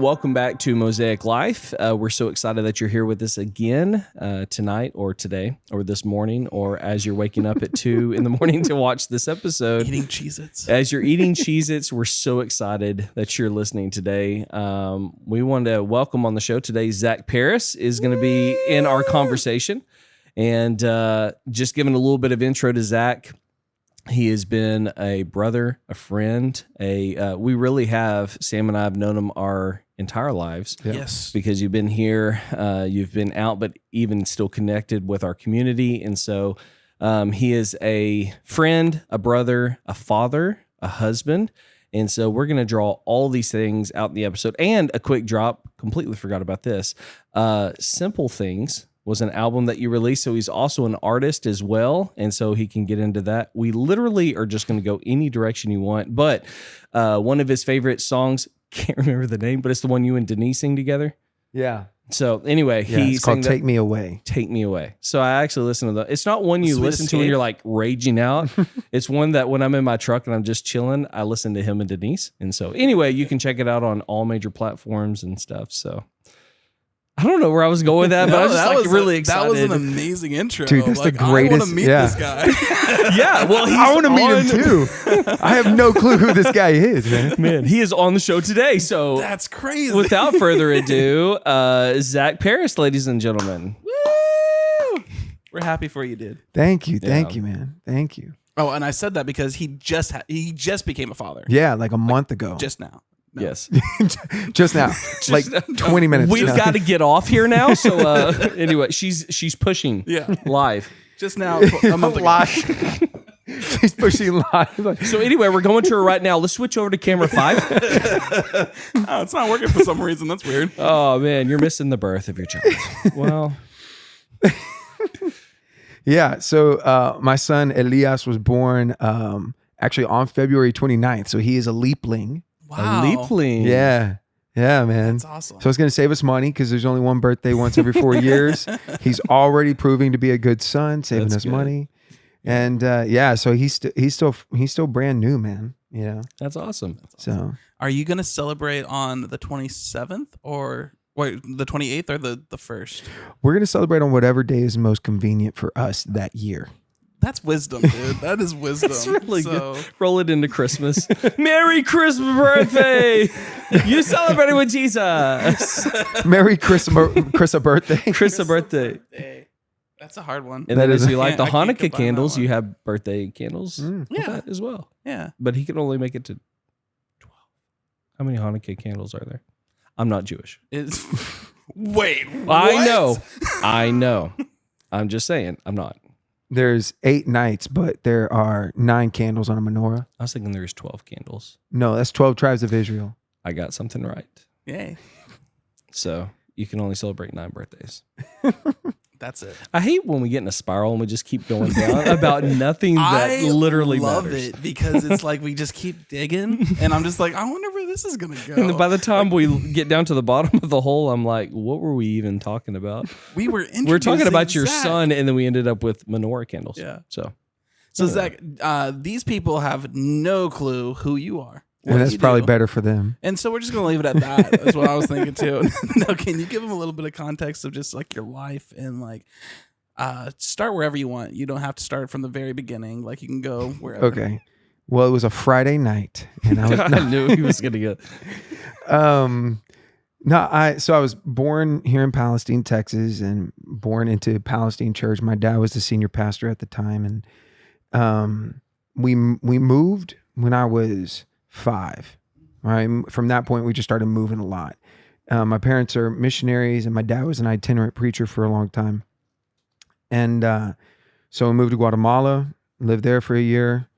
welcome back to Mosaic Life. We're so excited that you're here with us again tonight or today or this morning or as you're waking up at 2 in the morning to watch this episode. Eating Cheez-Its. As you're eating Cheez-Its, we're so excited that you're listening today. We want to welcome on the show today, Zach Paris is going to be in our conversation. And just giving a little bit of intro to Zach. He has been a brother, a friend, we really have, Sam and I have known him our entire lives. Yep. Yes. Because you've been here, you've been out, but even still connected with our community. And so he is a friend, a brother, a father, a husband. And so we're going to draw all these things out in the episode. And a quick drop, completely forgot about this, Simple Things was an album that you released. So he's also an artist as well. And so he can get into that. We literally are just going to go any direction you want. But one of his favorite songs, can't remember the name, but it's the one you and Denise sing together. Yeah. So anyway, it's called Take Me Away. Take Me Away. So I actually listen to that. It's not one you listen to when you're like raging out. It's one that when I'm in my truck and I'm just chilling, I listen to him and Denise. And so anyway, you can check it out on all major platforms and stuff. So I don't know where I was going with that, but I was just really excited. That was an amazing intro. Dude, that's the greatest. I want to meet this guy. Yeah, well, I want to meet him too. I have no clue who this guy is, man. Man, he is on the show today. So that's crazy. Without further ado, Zach Paris, ladies and gentlemen. Woo! We're happy for you, dude. Thank you, man. Thank you. Oh, and I said that because he just became a father. Yeah, like a month ago. Just now. No. Yes. Just now. Like 20 minutes. We've got to get off here now. So anyway, she's pushing live. Just now. A month ago. Live. She's pushing live. So anyway, we're going to her right now. Let's switch over to camera 5. Oh, it's not working for some reason. That's weird. Oh, man. You're missing the birth of your child. Well. Yeah. So my son Elias was born actually on February 29th. So he is a leapling. Wow. A leapling. Yeah, man. That's awesome. So it's going to save us money because there's only one birthday once every 4 years. He's already proving to be a good son, saving us money. And so he's still brand new, man. Yeah. That's awesome. So are you going to celebrate on the 27th or wait, the 28th or the 1st? We're going to celebrate on whatever day is most convenient for us that year. That's wisdom, dude. That is wisdom. That's really good. Roll it into Christmas. Merry Christmas birthday. You celebrated with Jesus. Merry Christmas birthday. Christmas birthday. That's a hard one. And then as you like the Hanukkah candles, you have birthday candles with that as well. Yeah. But he can only make it to 12. How many Hanukkah candles are there? I'm not Jewish. Wait, what? I know. I'm just saying, I'm not. There's 8 nights, but there are 9 candles on a menorah. I was thinking there's 12 candles. No, that's 12 tribes of Israel. I got something right. Yay. So you can only celebrate 9 birthdays. That's it. I hate when we get in a spiral and we just keep going down about nothing that literally love matters. it because it's like we just keep digging and I'm just like, I wonder where this is going to go. And then by the time we get down to the bottom of the hole, I'm like, what were we even talking about? We're talking about your son and then we ended up with menorah candles. Yeah. So Zach, these people have no clue who you are. And that's probably better for them. And so we're just going to leave it at that. That's what I was thinking too. No, can you give them a little bit of context of just like your life and like start wherever you want. You don't have to start from the very beginning. Like you can go wherever. Okay. Well, it was a Friday night and I knew he was going to get. So I was born here in Palestine, Texas, and born into Palestine church. My dad was the senior pastor at the time, and we moved when I was 5. Right, from that point we just started moving a lot. My parents are missionaries, and my dad was an itinerant preacher for a long time. And so we moved to Guatemala, lived there for a year.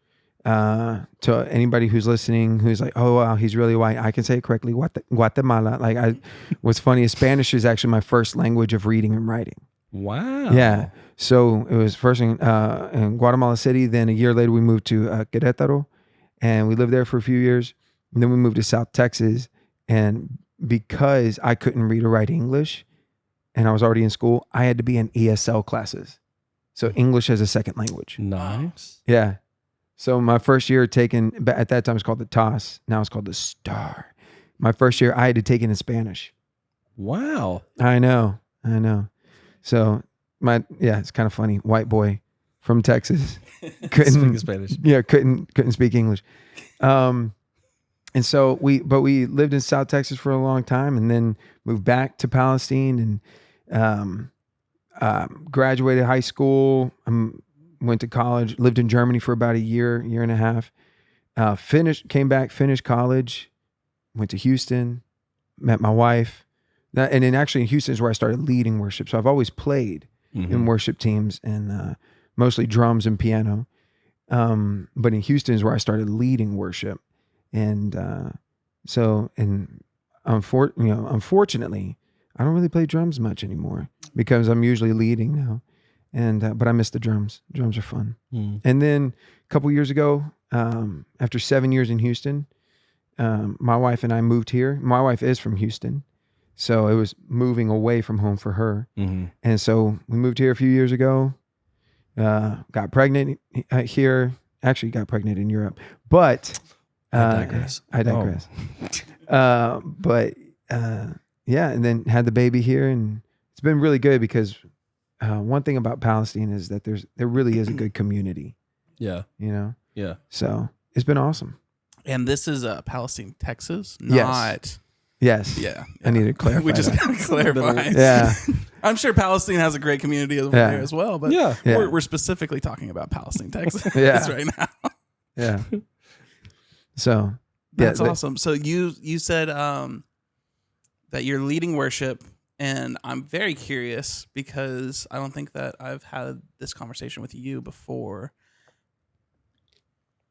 To anybody who's listening, who's like, oh, wow, he's really white. I can say it correctly. Guatemala. Like what's funny is Spanish is actually my first language of reading and writing. Wow. Yeah. So it was first in Guatemala City. Then a year later, we moved to Querétaro, and we lived there for a few years. And then we moved to South Texas. And because I couldn't read or write English, and I was already in school, I had to be in ESL classes. So English as a second language. Nice. Yeah. So my first year taken, at that time it was called the TOS. Now it's called the STAR. My first year, I had to take it in Spanish. Wow. I know. So it's kind of funny. White boy from Texas Speaking Spanish. Yeah, couldn't speak English. And so we lived in South Texas for a long time, and then moved back to Palestine, and graduated high school. Went to college, lived in Germany for about a year and a half. Came back, finished college, went to Houston, met my wife. And then actually in Houston is where I started leading worship. So I've always played in worship teams, and mostly drums and piano. But in Houston is where I started leading worship. And unfortunately, I don't really play drums much anymore because I'm usually leading now. And but I miss the drums. Drums are fun. And then a couple years ago, after 7 years in Houston, my wife and I moved here. My wife is from Houston, so it was moving away from home for her. And so we moved here a few years ago. Got pregnant here. Actually, got pregnant in Europe, but I digress. And then had the baby here, and it's been really good because one thing about Palestine is that there really is a good community. Yeah. Yeah. So it's been awesome. And this is Palestine, Texas, not. Yes. Yeah. I need to clarify. We just that. got to clarify. Yeah. I'm sure Palestine has a great community over there as well, but we're specifically talking about Palestine, Texas right now. Yeah. So that's awesome. So you said that you're leading worship, and I'm very curious because I don't think that I've had this conversation with you before.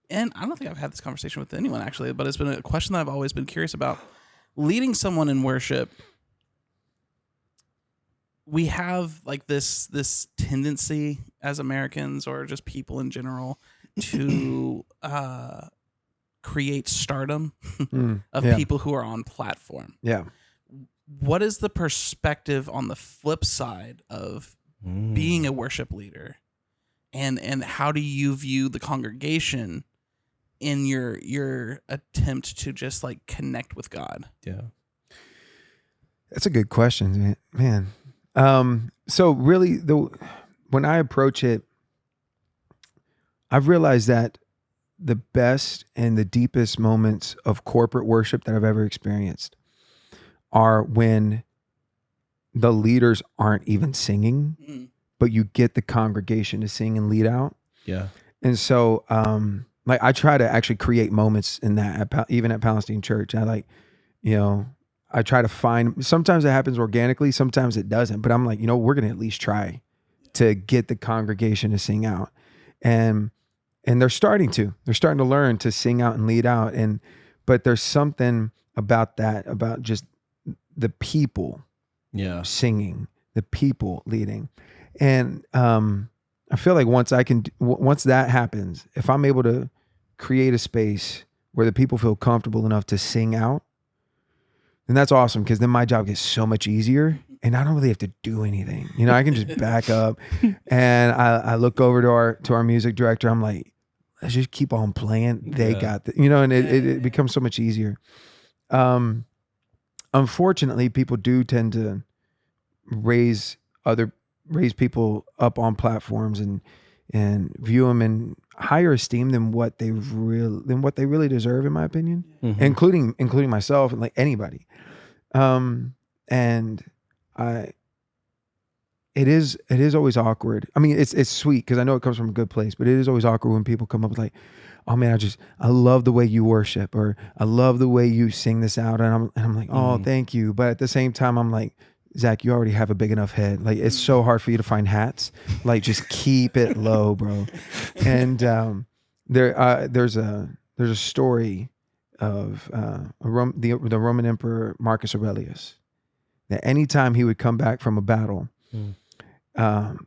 And I don't think I've had this conversation with anyone actually, but it's been a question that I've always been curious about. Leading someone in worship, we have like this tendency as Americans or just people in general to create stardom of people who are on platform. Yeah. What is the perspective on the flip side of being a worship leader? And how do you view the congregation in your attempt to just like connect with God? Yeah. That's a good question, man. So really when I approach it, I've realized that the best and the deepest moments of corporate worship that I've ever experienced are when the leaders aren't even singing, but you get the congregation to sing and lead out. Yeah. And so, like I try to actually create moments in that, even at Palestine Church. I try to find, sometimes it happens organically, sometimes it doesn't, but I'm like, we're going to at least try to get the congregation to sing out. And they're starting to learn to sing out and lead out. But there's something about that, about just the people singing, the people leading. And, I feel like once that happens, if I'm able to create a space where the people feel comfortable enough to sing out, then that's awesome, because then my job gets so much easier and I don't really have to do anything. I can just back up and I look over to our music director. I'm like, let's just keep on playing. They got and it becomes so much easier. Unfortunately, people do tend to raise people up on platforms and view them in higher esteem than what they really deserve, in my opinion, including myself and like anybody. It is always awkward. I mean, it's sweet because I know it comes from a good place, but it is always awkward when people come up with like, oh man, I love the way you worship, or I love the way you sing this out. And I'm like, oh, thank you. But at the same time, I'm like, Zach, you already have a big enough head. Like, it's so hard for you to find hats. Like, just keep it low, bro. And there's a story of the Roman Emperor Marcus Aurelius, that anytime he would come back from a battle,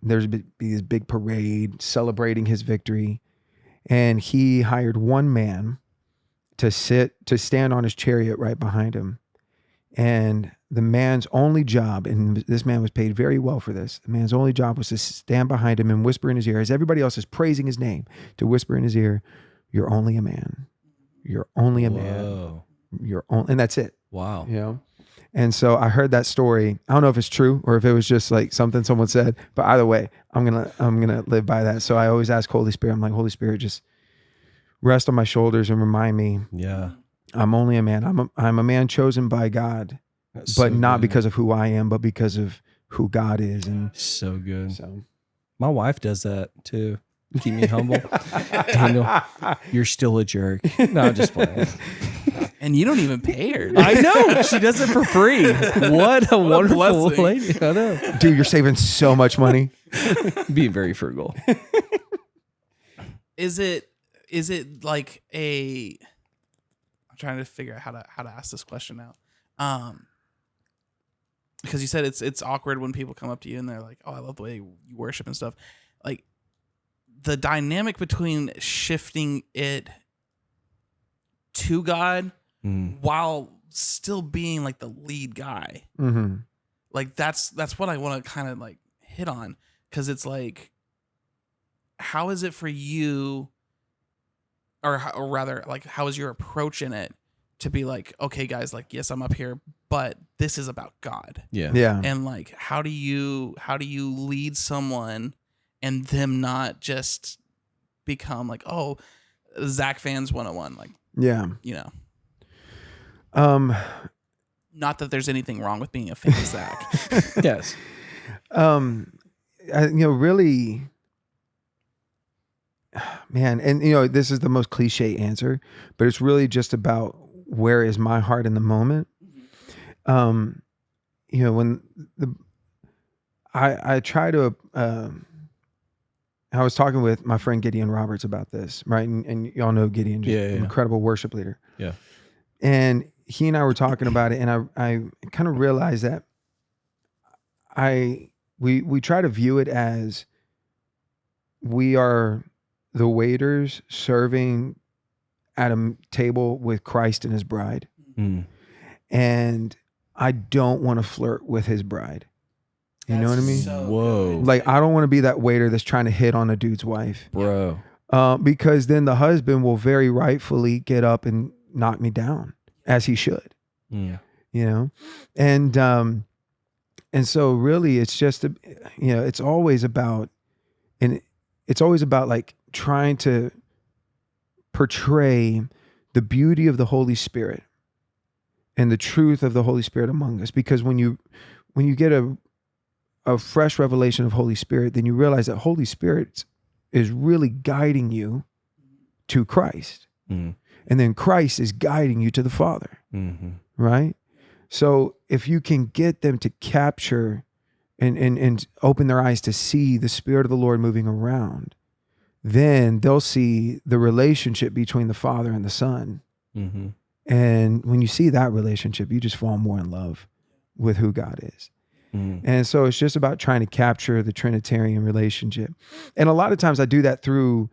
there's be this big parade celebrating his victory, and he hired one man to stand on his chariot right behind him. And the man's only job, and this man was paid very well for this, the man's only job was to stand behind him and whisper in his ear, as everybody else is praising his name, to whisper in his ear, "You're only a man. You're only a man. And that's it. Wow. You know? And so I heard that story. I don't know if it's true or if it was just like something someone said, but either way, I'm gonna live by that. So I always ask Holy Spirit, I'm like, Holy Spirit, just rest on my shoulders and remind me, Yeah. I'm only a man. I'm a man chosen by God, That's but so not good. because of who I am, but because of who God is. And So good. so My wife does that too. Keep me humble. Daniel, you're still a jerk. No, I'm just playing. And you don't even pay her. I know. She does it for free. What a wonderful blessing. lady. I know. dude, you're saving so much money. Being very frugal. Is it like a? I'm trying to figure out how to ask this question now. Because you said it's awkward when people come up to you and they're like, "Oh, I love the way you worship and stuff." Like the dynamic between shifting it to God while still being like the lead guy. Mm-hmm. Like that's what I want to kind of like hit on, because it's like, how is it for you, or rather, like, how is your approach in it to be like, okay, guys, like, yes, I'm up here, but this is about God. Yeah. Yeah. And like, how do you lead someone and them not just become like, oh, Zach fans 101, like, Yeah. you know, Not that there's anything wrong with being a fan of Zach. Yes. Really, man, and this is the most cliche answer, but it's really just about where is my heart in the moment. When I try to, I was talking with my friend Gideon Roberts about this, right? And y'all know Gideon, just an incredible worship leader. Yeah. And he and I were talking about it, and I kind of realized that we try to view it as we are the waiters serving at a table with Christ and his bride. Mm. And I don't want to flirt with his bride. You know what I mean? Whoa. Like, I don't want to be that waiter that's trying to hit on a dude's wife. Bro. Because then the husband will very rightfully get up and knock me down, as he should. Mm. And so really it's just, it's always about, like trying to portray the beauty of the Holy Spirit and the truth of the Holy Spirit among us. Because when you get a fresh revelation of Holy Spirit, then you realize that Holy Spirit is really guiding you to Christ. Mm. And then Christ is guiding you to the Father. Mm-hmm. Right? So if you can get them to capture and open their eyes to see the Spirit of the Lord moving around, then they'll see the relationship between the Father and the Son. Mm-hmm. And when you see that relationship, you just fall more in love with who God is. Mm. And so it's just about trying to capture the Trinitarian relationship. And a lot of times I do that through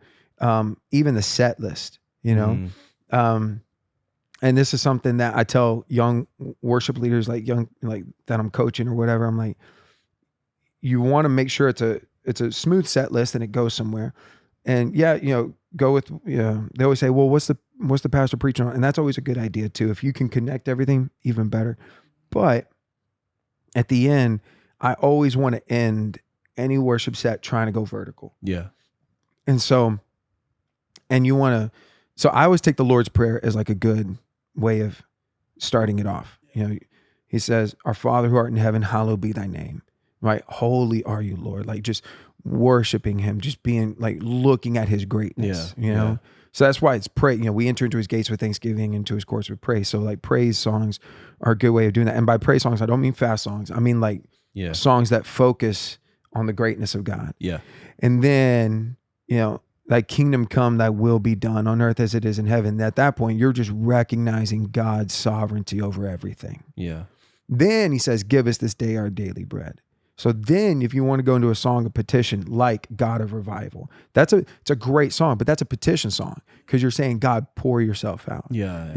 even the set list, and this is something that I tell young worship leaders, like that I'm coaching or whatever. I'm like, you want to make sure it's a smooth set list and it goes somewhere. And go with, they always say, well, what's the pastor preaching on? And that's always a good idea too. If you can connect everything, even better. But at the end, I always want to end any worship set trying to go vertical. Yeah. And so I always take the Lord's Prayer as like a good way of starting it off. He says, "Our Father who art in heaven, hallowed be thy name." Right? Holy are you, Lord. Like just worshiping him, just being like looking at his greatness, Yeah. So that's why it's pray. We enter into his gates with thanksgiving, into his courts with praise. So like praise songs are a good way of doing that. And by praise songs, I don't mean fast songs. I mean like songs that focus on the greatness of God. Yeah. And then, thy kingdom come, thy will be done on earth as it is in heaven. At that point, you're just recognizing God's sovereignty over everything. Yeah. Then he says, give us this day our daily bread. So then if you want to go into a song of petition, like God of Revival, it's a great song, but that's a petition song because you're saying, God, pour yourself out. Yeah.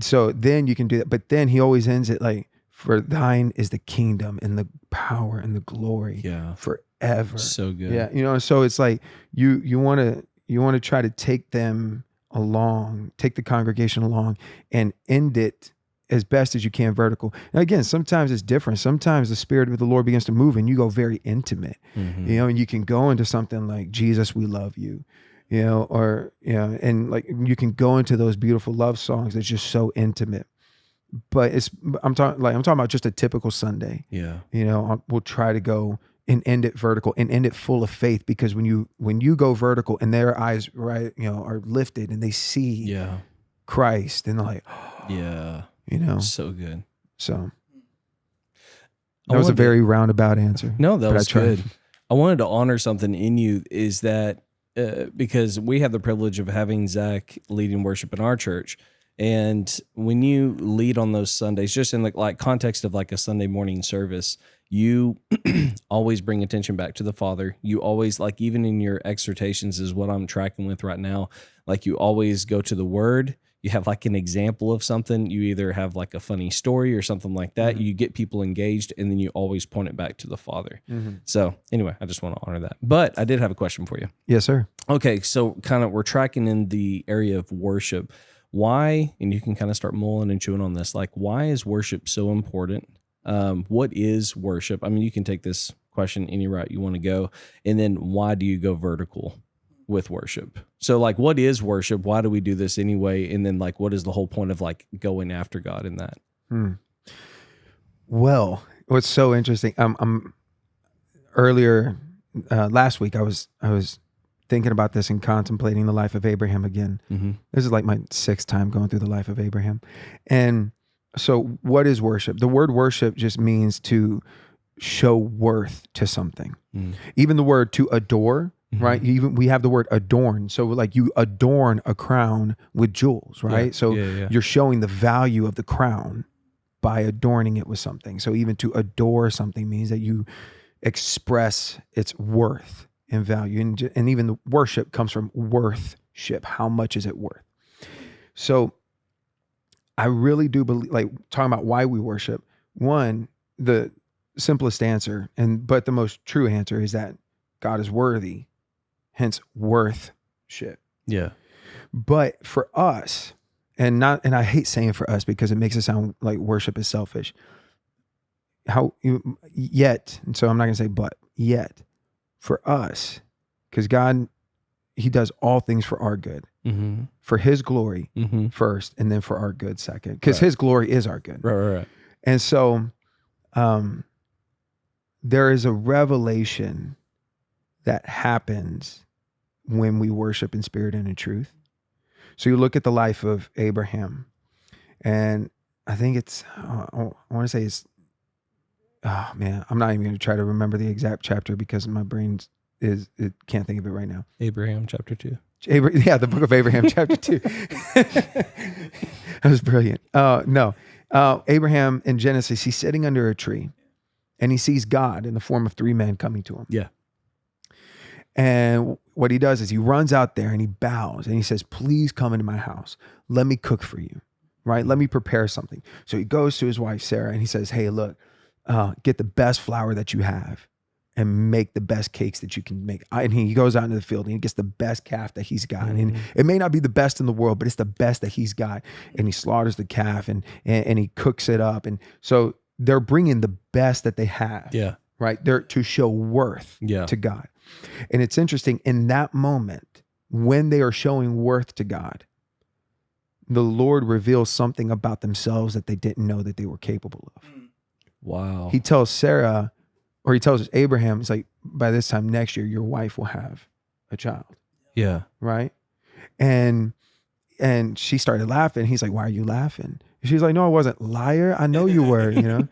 So then you can do that. But then he always ends it like, for thine is the kingdom and the power and the glory forever. So good. Yeah. So it's like you want to try to take them along, take the congregation along, and end it as best as you can vertical. Now, again, sometimes it's different. Sometimes the Spirit of the Lord begins to move and you go very intimate, and you can go into something like, Jesus, we love you, or, and like you can go into those beautiful love songs that's just so intimate. But I'm talking about just a typical Sunday. Yeah. We'll try to go and end it vertical and end it full of faith, because when you go vertical and their eyes, right, are lifted and they see Christ, and they're like, so good. So that was a very roundabout answer. No, that was good. I wanted to honor something in you, is that because we have the privilege of having Zach leading worship in our church. And when you lead on those Sundays, just in the like context of like a Sunday morning service, you always bring attention back to the Father. You always, like, even in your exhortations is what I'm tracking with right now. Like, you always go to the Word. You have like an example of something. You either have like a funny story or something like that. You get people engaged, and then you always point it back to the Father. So anyway, I just want to honor that. But I did have a question for you. Yes, sir. Okay, so kind of we're tracking in the area of worship. Why, and you can kind of start mulling and chewing on this, like, why is worship so important? What is worship? I mean, you can take this question any route you want to go. And then why do you go vertical with worship? So like, what is worship? Why do we do this anyway? And then like, what is the whole point of like going after God in that? Well, what's so interesting, earlier last week, I was thinking about this and contemplating the life of Abraham again. This is like my 6th time going through the life of Abraham. And so what is worship? The word worship just means to show worth to something. Even the word to adore, right? Even we have the word adorn. So like you adorn a crown with jewels, right? So you're showing the value of the crown by adorning it with something. So even to adore something means that you express its worth and value. And even the worship comes from worthship. How much is it worth? So I really do believe, like, talking about why we worship, one, the simplest answer, but the most true answer is that God is worthy, hence worthship. Yeah. But for us, and I hate saying for us because it makes it sound like worship is selfish. Yet, and so I'm not going to say but, yet, for us, because God, he does all things for our good, for his glory first, and then for our good second, because his glory is our good. Right. And so there is a revelation that happens when we worship in spirit and in truth. So you look at the life of Abraham, and I think it's, I want to say it's, oh man, I'm not even going to try to remember the exact chapter because my brain it can't think of it right now. Abraham chapter 2. Yeah, the book of Abraham chapter 2. That was brilliant. No, Abraham in Genesis, he's sitting under a tree and he sees God in the form of 3 men coming to him. Yeah. And what he does is he runs out there and he bows and he says, please come into my house. Let me cook for you, right? Let me prepare something. So he goes to his wife, Sarah, and he says, hey, look, get the best flour that you have and make the best cakes that you can make. And he goes out into the field and he gets the best calf that he's got. And it may not be the best in the world, but it's the best that he's got. And he slaughters the calf and he cooks it up. And so they're bringing the best that they have. Yeah. Right. They're to show worth to God. And it's interesting, in that moment, when they are showing worth to God, the Lord reveals something about themselves that they didn't know that they were capable of. Wow. He tells Sarah, or he tells Abraham, it's like, by this time next year, your wife will have a child. Yeah. Right. And she started laughing. He's like, why are you laughing? And she's like, no, I wasn't. Liar. I know you were, you know.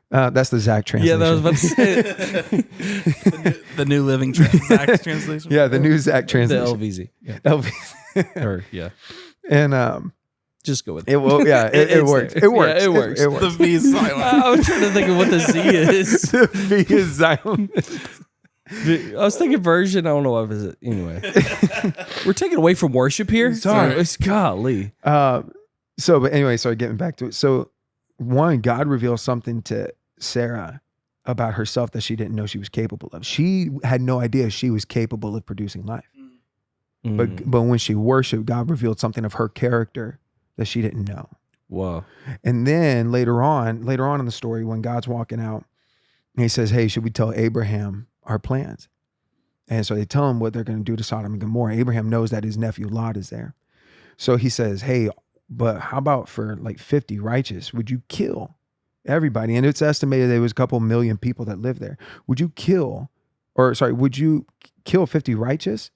That's the Zach translation. Yeah, that was about to say the New Living Zach translation. Yeah, the new Zach translation. The LVZ. Yeah. LVZ. Or, yeah. And just go with it. It will, yeah, it works. It works. Yeah, it works. It works. The V is silent. I was trying to think of what the Z is. The V is silent. I was thinking version. I don't know what is it. Anyway, we're taking away from worship here. Sorry, it's golly. But anyway, sorry, getting back to it. So, one, God reveals something to Sarah about herself that she didn't know she was capable of. She had no idea she was capable of producing life. But when she worshiped, God revealed something of her character that she didn't know. Wow. And then later on in the story, when God's walking out, he says, hey, should we tell Abraham our plans? And so they tell him what they're going to do to Sodom and Gomorrah. Abraham knows that his nephew Lot is there. So he says, hey, but how about for like 50 righteous? Would you kill everybody? And it's estimated there was a couple million people that live there. Would you kill 50 righteous?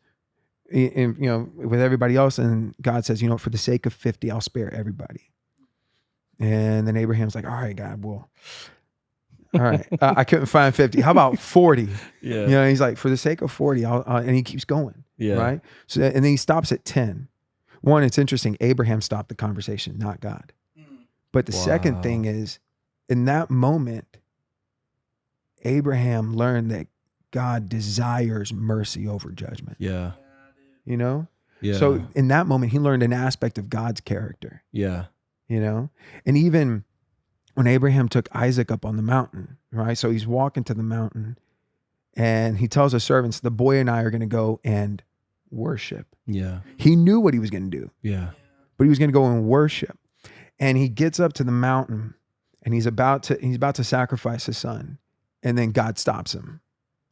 And, with everybody else? And God says, for the sake of 50, I'll spare everybody. And then Abraham's like, all right, God, well, all right. I couldn't find 50. How about 40? Yeah. He's like, for the sake of 40, and he keeps going. Yeah. Right. So, and then he stops at 10. One, it's interesting. Abraham stopped the conversation, not God. But the second thing is, in that moment, Abraham learned that God desires mercy over judgment. Yeah. Yeah. So in that moment, he learned an aspect of God's character. Yeah. And even when Abraham took Isaac up on the mountain, right? So he's walking to the mountain and he tells his servants, the boy and I are going to go and worship. Yeah. He knew what he was going to do. Yeah. But he was going to go and worship. And he gets up to the mountain and he's about to sacrifice his son. And then God stops him,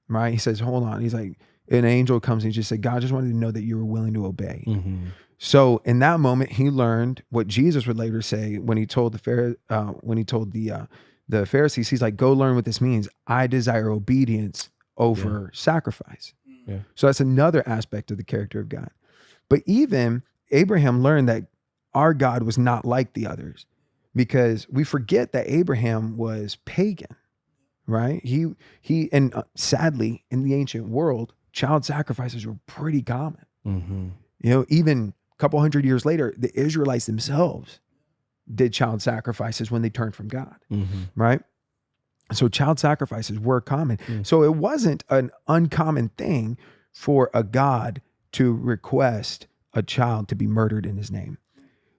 right? He says, hold on. He's like, an angel comes and he just said, God just wanted to know that you were willing to obey. Mm-hmm. So in that moment, he learned what Jesus would later say when he told the Pharisees, he's like, go learn what this means. I desire obedience over sacrifice. Yeah. So that's another aspect of the character of God. But even Abraham learned that our God was not like the others, because we forget that Abraham was pagan, right? And sadly, in the ancient world, child sacrifices were pretty common. Mm-hmm. Even a couple hundred years later, the Israelites themselves did child sacrifices when they turned from God, right? So child sacrifices were common. So it wasn't an uncommon thing for a God to request a child to be murdered in his name.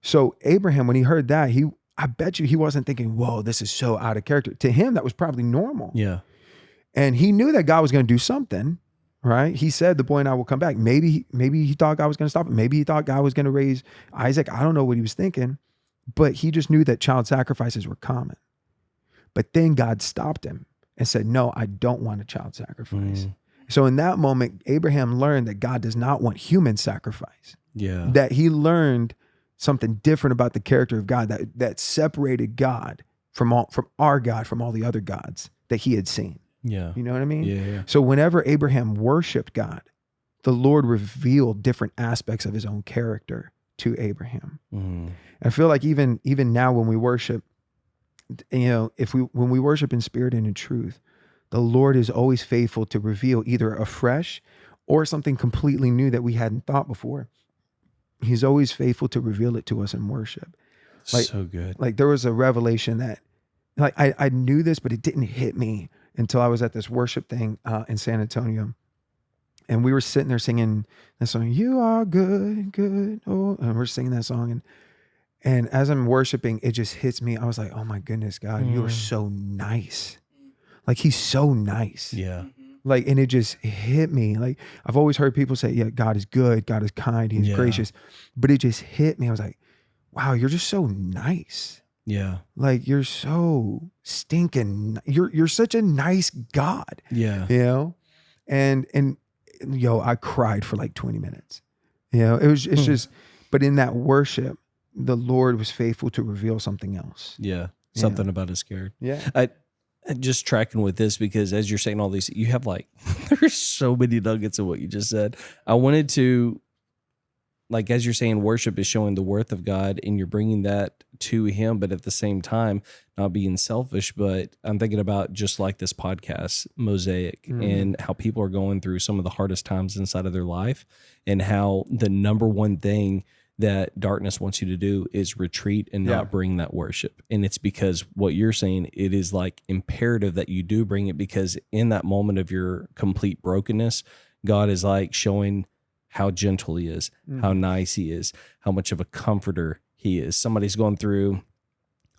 So Abraham, when he heard that, I bet you he wasn't thinking, whoa, this is so out of character. To him, that was probably normal. Yeah. And he knew that God was going to do something, right? He said, the boy and I will come back. Maybe he thought God was going to stop it. Maybe he thought God was going to raise Isaac. I don't know what he was thinking, but he just knew that child sacrifices were common. But then God stopped him and said, no, I don't want a child sacrifice. So in that moment, Abraham learned that God does not want human sacrifice. Yeah. That he learned something different about the character of God that separated God from our God, from all the other gods that he had seen. Yeah. You know what I mean? Yeah. So whenever Abraham worshiped God, the Lord revealed different aspects of his own character to Abraham. I feel like even now when we worship, when we worship in spirit and in truth, the Lord is always faithful to reveal either afresh or something completely new that we hadn't thought before. He's always faithful to reveal it to us in worship. So good. Like there was a revelation that I knew this, but it didn't hit me until I was at this worship thing in San Antonio. And we were sitting there singing that song, You Are Good, Good. Oh, and we're singing that song. And as I'm worshiping, it just hits me. I was like, oh my goodness, God, you are so nice. Like he's so nice. Yeah. Like, and it just hit me. Like I've always heard people say, yeah, God is good. God is kind. He's gracious. But it just hit me. I was like, wow, you're just so nice. Yeah. Like you're so stinking, you're such a nice God. Yeah. And I cried for like 20 minutes. It's just, but in that worship, the Lord was faithful to reveal something else. Yeah. Something about his character. Yeah. I just tracking with this, because as you're saying all these, you have there's so many nuggets of what you just said. I wanted to, as you're saying, worship is showing the worth of God and you're bringing that to him, but at the same time, not being selfish. But I'm thinking about just like this podcast, Mosaic, and how people are going through some of the hardest times inside of their life, and how the number one thing that darkness wants you to do is retreat and not bring that worship. And it's because what you're saying, it is imperative that you do bring it, because in that moment of your complete brokenness, God is showing how gentle he is, how nice he is, how much of a comforter he is. Somebody's going through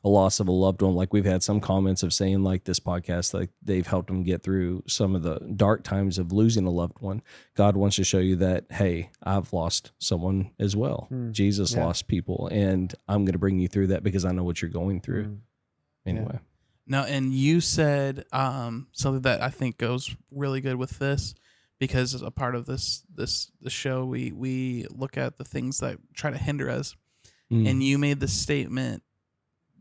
a loss of a loved one. Like we've had some comments of saying like this podcast, like they've helped them get through some of the dark times of losing a loved one. God wants to show you that, hey, I've lost someone as well. Jesus lost people, and I'm going to bring you through that because I know what you're going through. Anyway. No, and you said something that I think goes really good with this, because as a part of the show, we look at the things that try to hinder us. And you made the statement,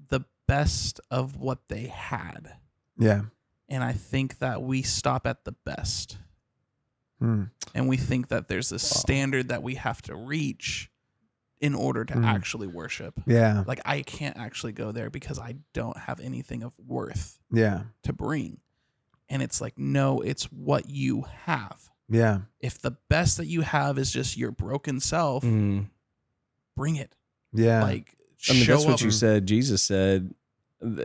the best of what they had. Yeah. And I think that we stop at the best. And we think that there's this standard that we have to reach in order to actually worship. Yeah. Like I can't actually go there because I don't have anything of worth to bring. And it's like, no, it's what you have. Yeah. If the best that you have is just your broken self, bring it. Yeah. Like, I mean, that's what up. you said. Jesus said,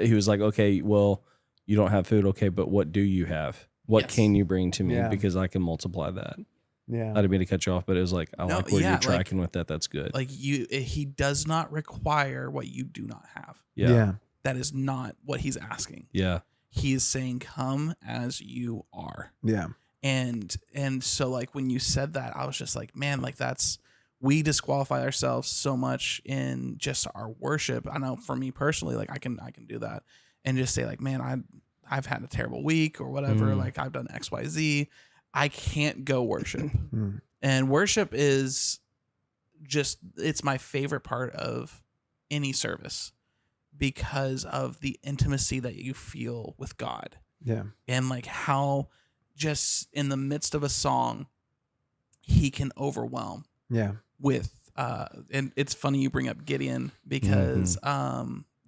he was like, okay, well, you don't have food. Okay, but what do you have? What can you bring to me? Yeah. Because I can multiply that. Yeah. I didn't mean to cut you off, but it was like, I like where you're tracking with that. That's good. Like he does not require what you do not have. Yeah. That is not what he's asking. Yeah. He is saying, come as you are. Yeah. And so like when you said that, I was just like, man, like we disqualify ourselves so much in just our worship. I know for me personally, like I can do that and just say like, man, I've had a terrible week or whatever. Like I've done XYZ. I can't go worship. And worship is just, it's my favorite part of any service because of the intimacy that you feel with God. Yeah. And like how just in the midst of a song, he can overwhelm. Yeah. With and it's funny you bring up Gideon because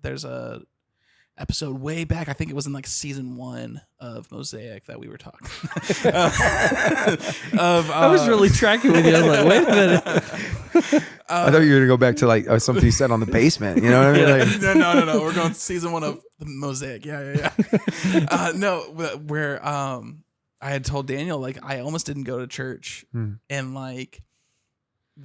there's a episode way back, I think it was in like season 1 of Mosaic that we were talking I was really tracking with you. I was like, wait a minute. I thought you were gonna go back to like something you said on the basement. You know what I mean? Like, no. We're going to season 1 of the Mosaic. Yeah. No, where I had told Daniel like I almost didn't go to church, and like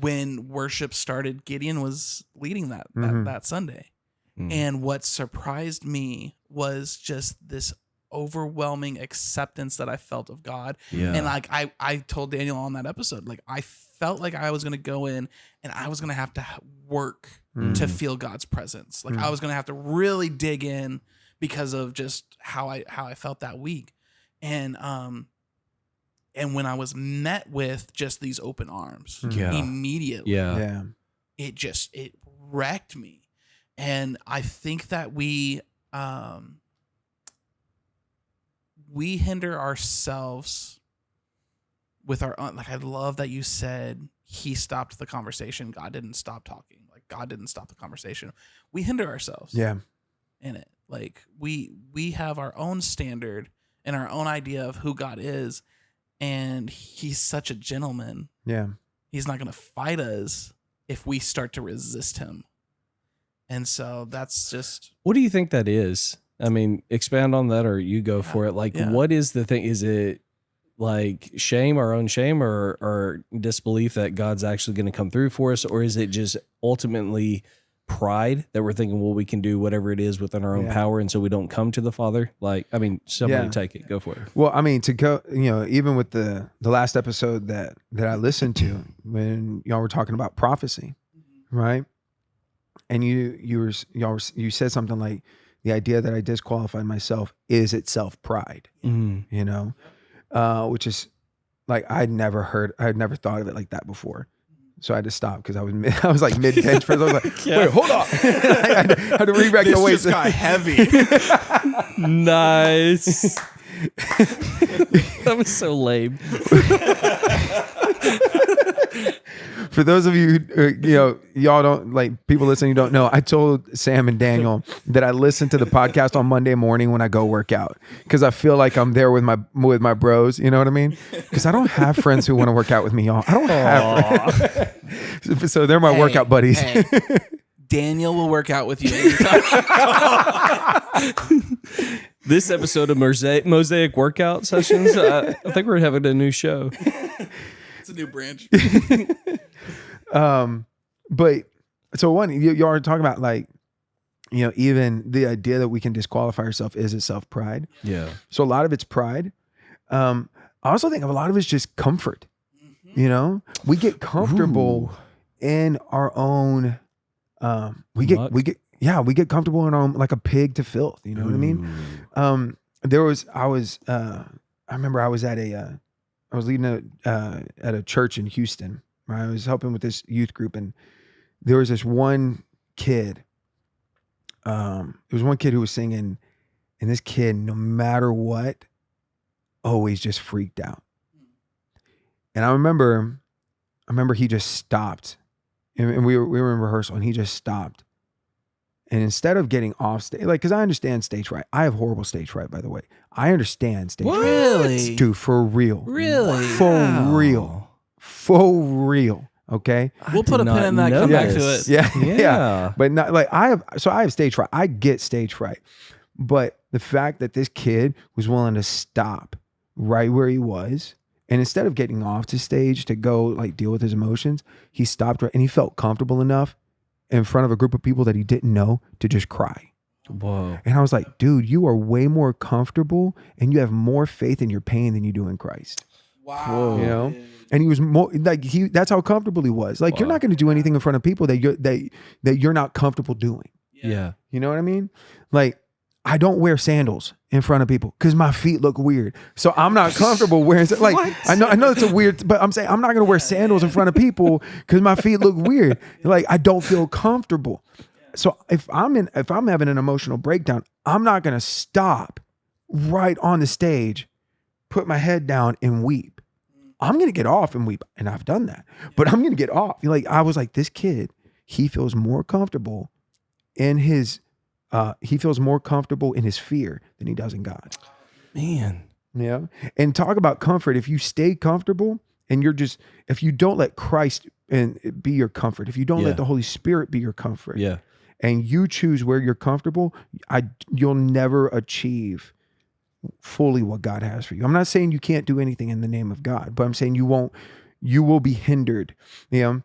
when worship started, Gideon was leading that Sunday. And what surprised me was just this overwhelming acceptance that I felt of God. Yeah. And like I told Daniel on that episode, like I felt like I was going to go in and I was going to have to work to feel God's presence. Like I was going to have to really dig in because of just how I felt that week. And when I was met with just these open arms immediately, it wrecked me. And I think that we hinder ourselves with our own, like I love that you said he stopped the conversation. God didn't stop talking. Like God didn't stop the conversation. We hinder ourselves. In it. Like we have our own standard and our own idea of who God is, and he's such a gentleman. Yeah. He's not going to fight us if we start to resist him. And so that's just... What do you think that is? I mean, expand on that or you go for it. Like, what is the thing? Is it like shame, our own shame, or disbelief that God's actually going to come through for us? Or is it just ultimately pride that we're thinking, well, we can do whatever it is within our own power, and so we don't come to the Father? Like, I mean, somebody take it. Go for it. Well, I mean, to go, even with the last episode that I listened to when y'all were talking about prophecy, right? And you said something like, the idea that I disqualified myself is itself pride, which is like, I'd never thought of it like that before. So I had to stop because I was like mid bench press. I was like, wait, hold on. I had to read back the weights. This just got heavy. Nice. That was so lame. For those of you who, y'all don't, like, people listening, you don't know, I told Sam and Daniel that I listen to the podcast on Monday morning when I go work out because I feel like I'm there with my bros. You know what I mean? Because I don't have friends who want to work out with me, y'all. I don't have friends. So they're my workout buddies. Hey, Daniel will work out with you anytime. This episode of Mosaic workout sessions, I think we're having a new show. It's a new branch. But so one, y'all are talking about like, even the idea that we can disqualify ourselves is itself pride. Yeah. So a lot of it's pride. I also think a lot of it's just comfort. We get comfortable in our own. We get comfortable in our own, like a pig to filth. You know what I mean? I remember I was at I was leading at a church in Houston. Right? I was helping with this youth group, and there was this one kid. There was one kid who was singing, and this kid, no matter what, always just freaked out. And I remember he just stopped, and we were in rehearsal, and he just stopped. And instead of getting off stage, like, because I understand stage fright. I have horrible stage fright, by the way. I understand stage fright. Really? Dude, for real. Really? For real. Okay? We'll put a pin in that, come back to it. Yeah. But not like I have stage fright. I get stage fright. But the fact that this kid was willing to stop right where he was, and instead of getting off the stage to go like deal with his emotions, he stopped right, and he felt comfortable enough in front of a group of people that he didn't know to just cry. Whoa. And I was like, dude, you are way more comfortable and you have more faith in your pain than you do in Christ. Wow. And he was more like, that's how comfortable he was. Like, you're not going to do anything in front of people that you're not comfortable doing. Yeah. You know what I mean? Like, I don't wear sandals in front of people because my feet look weird. So I'm not comfortable wearing, like, I know it's a weird, but I'm saying I'm not going to wear sandals in front of people because my feet look weird. Like, I don't feel comfortable. So if I'm having an emotional breakdown, I'm not going to stop right on the stage, put my head down and weep. I'm going to get off and weep. And I've done that, but I'm going to get off. Like, I was like, this kid, he feels more comfortable in his fear than he does in God. Man. Yeah. And talk about comfort. If you stay comfortable and if you don't let Christ be your comfort, if you don't let the Holy Spirit be your comfort, and you choose where you're comfortable, you'll never achieve fully what God has for you. I'm not saying you can't do anything in the name of God, but I'm saying you will be hindered. Again,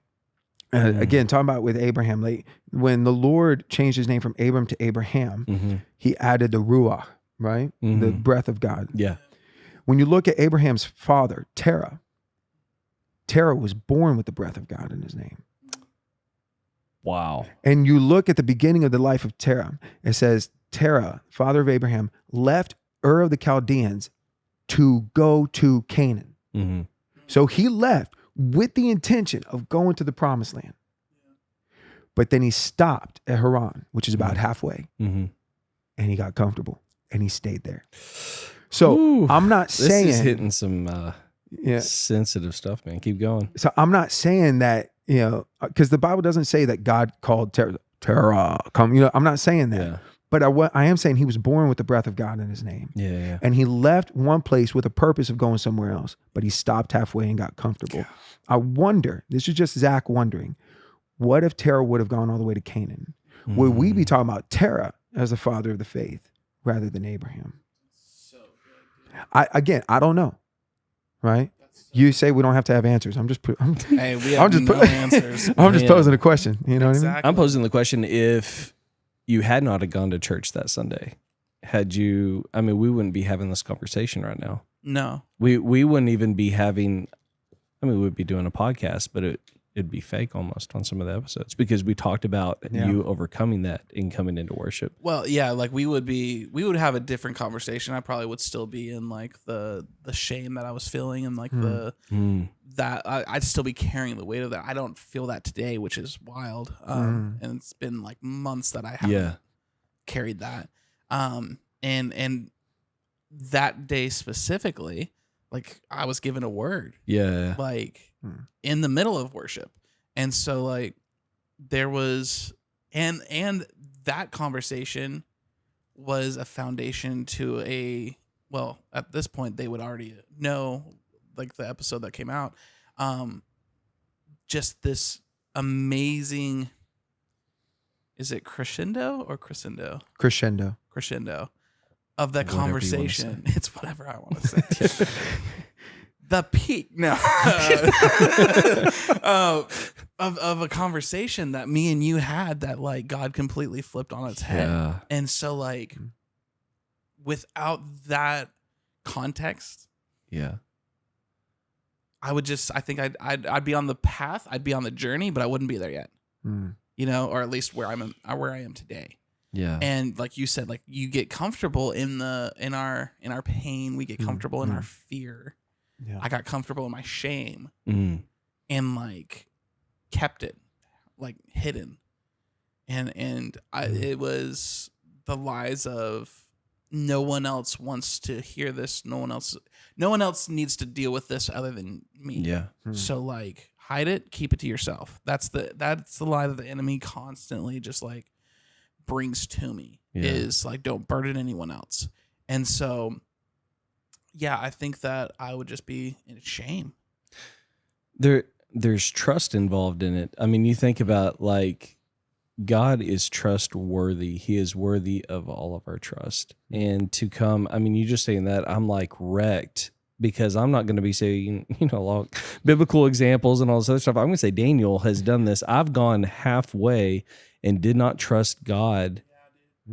talking about with Abraham, like when the Lord changed his name from Abram to Abraham, he added the Ruach, right? The breath of God. Yeah. When you look at Abraham's father, Terah was born with the breath of God in his name. Wow. And you look at the beginning of the life of Terah, it says, Terah, father of Abraham, left Ur of the Chaldeans to go to Canaan. So he left with the intention of going to the promised land. But then he stopped at Haran, which is about halfway. And he got comfortable and he stayed there. So I'm not saying this is hitting some sensitive stuff, man. Keep going. So I'm not saying that, because the Bible doesn't say that God called Terah come. I'm not saying that. But I am saying he was born with the breath of God in his name. Yeah. And he left one place with a purpose of going somewhere else, but he stopped halfway and got comfortable. Yeah. I wonder, this is just Zach wondering, what if Terah would have gone all the way to Canaan? Would we be talking about Terah as the father of the faith rather than Abraham? So good. I don't know, right? You say we don't have to have answers. We have answers. I'm just posing a question. You know what I mean? I'm posing the question, if you had not gone to church that Sunday, we wouldn't be having this conversation right now. No. We wouldn't even be having, we would be doing a podcast, but it'd be fake almost on some of the episodes because we talked about you overcoming that and coming into worship. Well, yeah, like we would have a different conversation. I probably would still be in like the shame that I was feeling and like that I'd still be carrying the weight of that. I don't feel that today, which is wild. And it's been like months that I haven't carried that. And that day specifically, like I was given a word. Yeah. Like in the middle of worship. And so like there was and that conversation was a foundation to at this point they would already know, like the episode that came out, just this amazing, is it crescendo or crescendo? Crescendo of that Whatever conversation. It's whatever I want to say. The peak, no, of a conversation that me and you had that like God completely flipped on its head. Yeah. And so like without that context, Yeah. I think I'd be on the path, I'd be on the journey, but I wouldn't be there yet. You know, or at least where I am today. Yeah. And like you said, like you get comfortable in our pain, we get comfortable in our fear. Yeah. I got comfortable in my shame Mm-hmm. and like kept it like hidden. And it was the lies of no one else wants to hear this. No one else needs to deal with this other than me. Yeah. So like hide it, keep it to yourself. That's the lie that the enemy constantly just like brings to me is like, don't burden anyone else. And so, yeah, I think that I would just be in shame. There's trust involved in it. I mean, you think about like God is trustworthy. He is worthy of all of our trust. And to come, I mean, you just saying that, I'm like wrecked because I'm not going to be saying, biblical examples and all this other stuff. I'm going to say Daniel has done this. I've gone halfway and did not trust God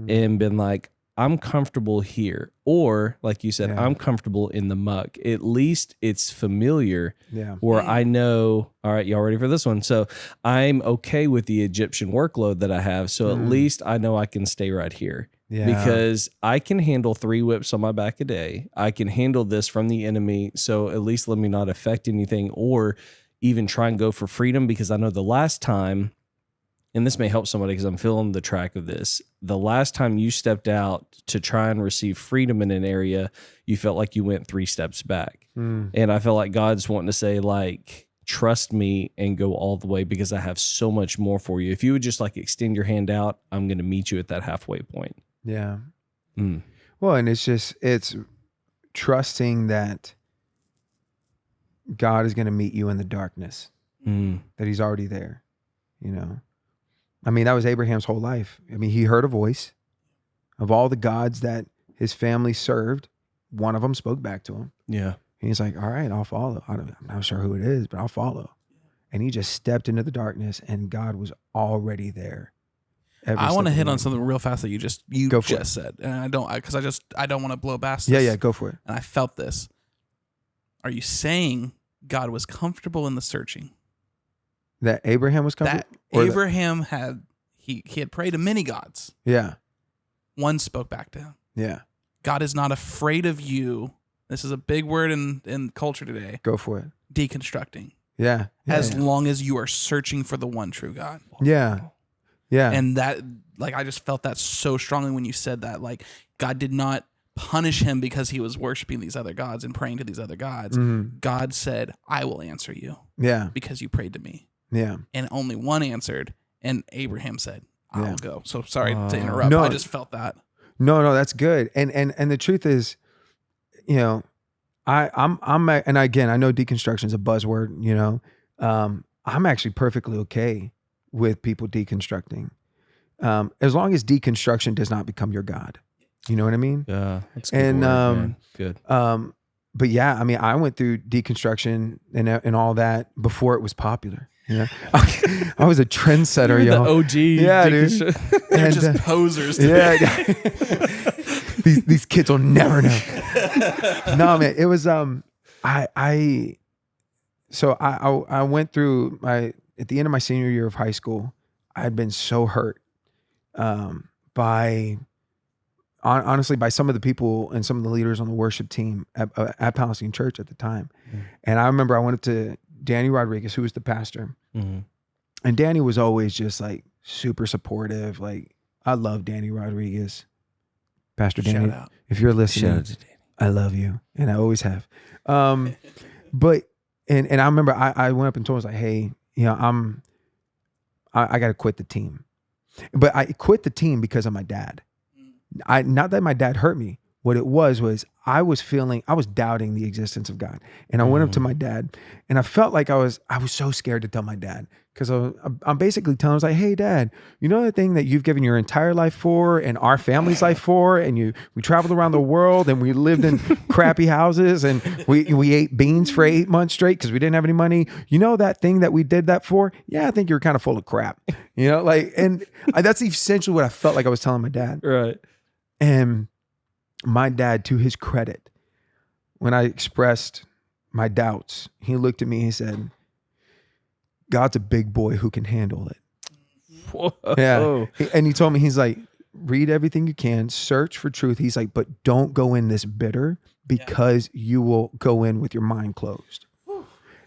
and been like, I'm comfortable here. Or like you said, I'm comfortable in the muck. At least it's familiar where I know, all right, y'all ready for this one? So I'm okay with the Egyptian workload that I have. So at least I know I can stay right here because I can handle 3 whips on my back a day. I can handle this from the enemy. So at least let me not affect anything or even try and go for freedom, because I know the last time, and this may help somebody because I'm feeling the track of this. The last time you stepped out to try and receive freedom in an area, you felt like you went 3 steps back. And I feel like God's wanting to say, like, trust me and go all the way because I have so much more for you. If you would just like extend your hand out, I'm going to meet you at that halfway point. Yeah. Well, and it's trusting that God is going to meet you in the darkness, that he's already there, I mean, that was Abraham's whole life. I mean, he heard a voice of all the gods that his family served. One of them spoke back to him. Yeah. And he's like, all right, I'll follow. I'm not sure who it is, but I'll follow. And he just stepped into the darkness and God was already there. I want to hit on something real fast that you just said. And I don't want to blow past this. Yeah, go for it. And I felt this. Are you saying God was comfortable in the searching? That Abraham was comfortable? That Abraham had prayed to many gods. Yeah. One spoke back to him. Yeah. God is not afraid of you. This is a big word in culture today. Go for it. Deconstructing. Yeah. As long as you are searching for the one true God. Yeah. Yeah. And that, like, I just felt that so strongly when you said that. Like, God did not punish him because he was worshiping these other gods and praying to these other gods. God said, I will answer you. Yeah. Because you prayed to me. Yeah. And only one answered, and Abraham said, I'll go. So sorry to interrupt. No, I just felt that. No, that's good. And the truth is, I'm and again, I know deconstruction is a buzzword, I'm actually perfectly okay with people deconstructing. As long as deconstruction does not become your God. You know what I mean? Yeah. That's good. And good. But yeah, I mean, I went through deconstruction and all that before it was popular. I was a trendsetter, y'all. The OG. Yeah, dude. They're just posers. Yeah. These kids will never know. No, man, it was I went through at the end of my senior year of high school, I had been so hurt honestly by some of the people and some of the leaders on the worship team at Palestine Church at the time. And I remember I went up to Danny Rodriguez, who was the pastor. And Danny was always just like super supportive. Like, I love Danny Rodriguez. Pastor Danny, if you're listening, I love you. And I always have. But I remember I went up and told him, I was like, hey, I got to quit the team. But I quit the team because of my dad. Not that my dad hurt me, What it was I was doubting the existence of God. And I went up to my dad, and I felt like I was so scared to tell my dad, because I'm basically telling him, I was like, hey dad, you know the thing that you've given your entire life for and our family's life for, and we traveled around the world and we lived in crappy houses and we ate beans for 8 months straight because we didn't have any money. You know that thing that we did that for? Yeah, I think you're kind of full of crap. You know, like, and that's essentially what I felt like I was telling my dad. Right. And my dad, to his credit, when I expressed my doubts, he looked at me and he said, God's a big boy who can handle it. Whoa. Yeah. And he told me, he's like, read everything you can, search for truth. He's like, but don't go in this bitter, because you will go in with your mind closed.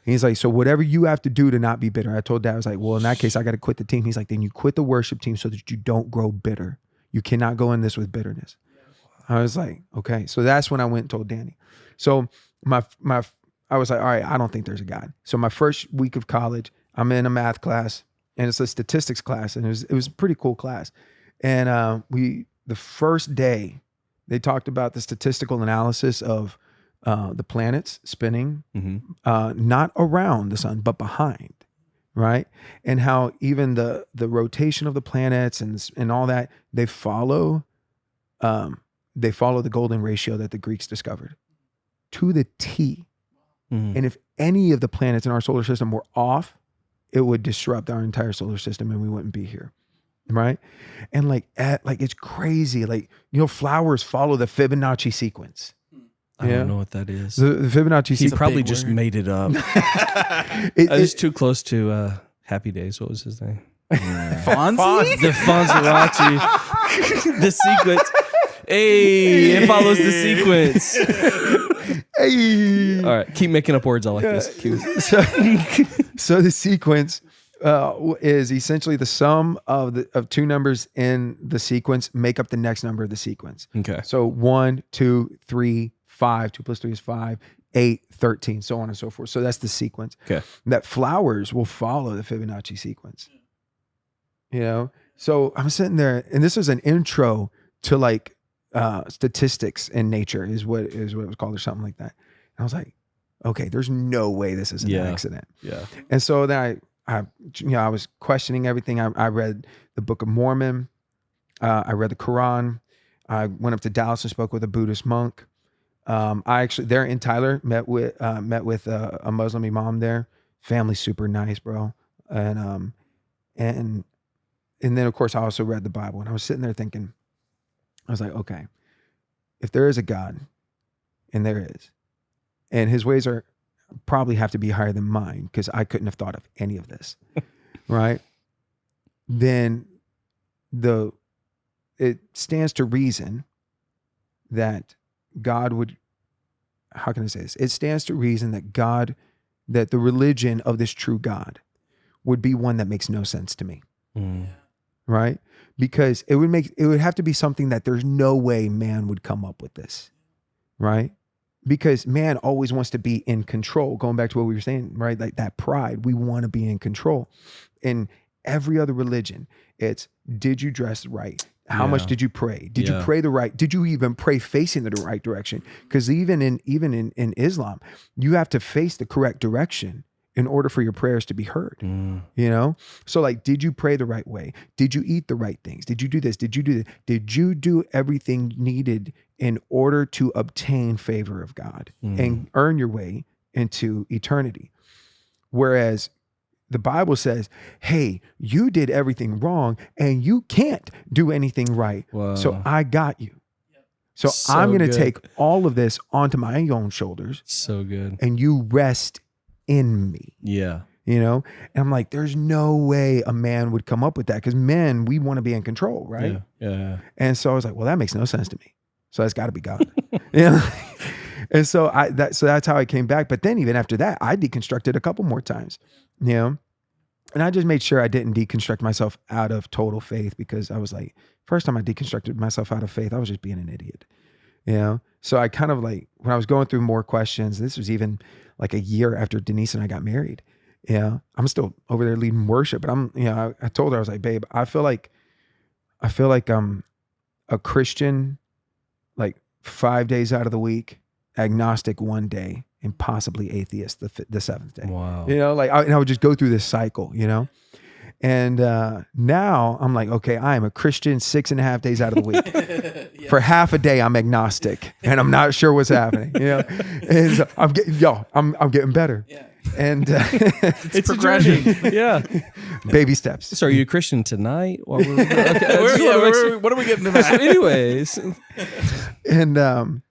He's like, so whatever you have to do to not be bitter. I told Dad, I was like, well, in that case, I got to quit the team. He's like, then you quit the worship team so that you don't grow bitter. You cannot go in this with bitterness. I was like, okay. So that's when I went and told Danny. So I was like, all right, I don't think there's a God. So my first week of college, I'm in a math class, and it's a statistics class, and it was a pretty cool class. And the first day, they talked about the statistical analysis of the planets spinning, not around the sun, but behind, right? And how even the rotation of the planets and all that, they follow the golden ratio that the Greeks discovered to the T. And if any of the planets in our solar system were off, it would disrupt our entire solar system and we wouldn't be here. Right. And like it's crazy. Like, you know, flowers follow the Fibonacci sequence. I don't know what that is. The Fibonacci He sequence. probably just made it up. It's too close to Happy Days. What was his name? Fonzie? The Fonzerati. The sequence. Hey, it follows the sequence. Hey. All right, keep making up words. I like this. So the sequence is essentially the sum of two numbers in the sequence make up the next number of the sequence. Okay. So 1, 2, 3, 5. 2 plus 3 is 5. 8, 13, so on and so forth. So that's the sequence. Okay. That flowers will follow the Fibonacci sequence. You know? So I'm sitting there, and this is an intro to like statistics in nature is what it was called, or something like that. And I was like, okay, there's no way this is an accident. Yeah. And so then I was questioning everything. I read the Book of Mormon. I read the Quran. I went up to Dallas and spoke with a Buddhist monk. I actually, there in Tyler, met with a Muslim imam there. Family super nice, bro. And then of course I also read the Bible, and I was sitting there thinking, I was like, okay, if there is a God, and there is, and his ways are probably have to be higher than mine, because I couldn't have thought of any of this, right? Then it stands to reason that God would, how can I say this? It stands to reason that that the religion of this true God would be one that makes no sense to me. Right? Because it would have to be something that there's no way man would come up with this. Right? Because man always wants to be in control. Going back to what we were saying, right? Like that pride, we want to be in control. In every other religion, it's, did you dress right? How much did you pray? Did you pray the right? Did you even pray facing the right direction? Because even in Islam, you have to face the correct direction in order for your prayers to be heard. You know? So like, did you pray the right way? Did you eat the right things? Did you do this? Did you do that? Did you do everything needed in order to obtain favor of God and earn your way into eternity? Whereas the Bible says, hey, you did everything wrong and you can't do anything right. Whoa. So I got you. So I'm going to take all of this onto my own shoulders. So good. And you rest in me. Yeah. You know? And I'm like, there's no way a man would come up with that, because men, we want to be in control, right? Yeah. And so I was like, well, that makes no sense to me. So that's got to be God. Yeah. And so that's how I came back. But then even after that, I deconstructed a couple more times, you know? And I just made sure I didn't deconstruct myself out of total faith, because I was like, first time I deconstructed myself out of faith, I was just being an idiot, you know? So I kind of like, when I was going through more questions, this was even like a year after Denise and I got married, you know, I'm still over there leading worship, but I told her, I was like, babe, I feel like I'm a Christian, like 5 days out of the week, agnostic one day, and possibly atheist the seventh day. Wow. You know, like I would just go through this cycle, you know? And now I'm like, okay, I am a Christian 6.5 days out of the week. Yeah. For half a day, I'm agnostic and I'm not sure what's happening, you know? And so I'm getting better. Yeah. And It's progression. Yeah. baby steps. So are you a Christian tonight? While we're, okay, What are we getting to so anyways. And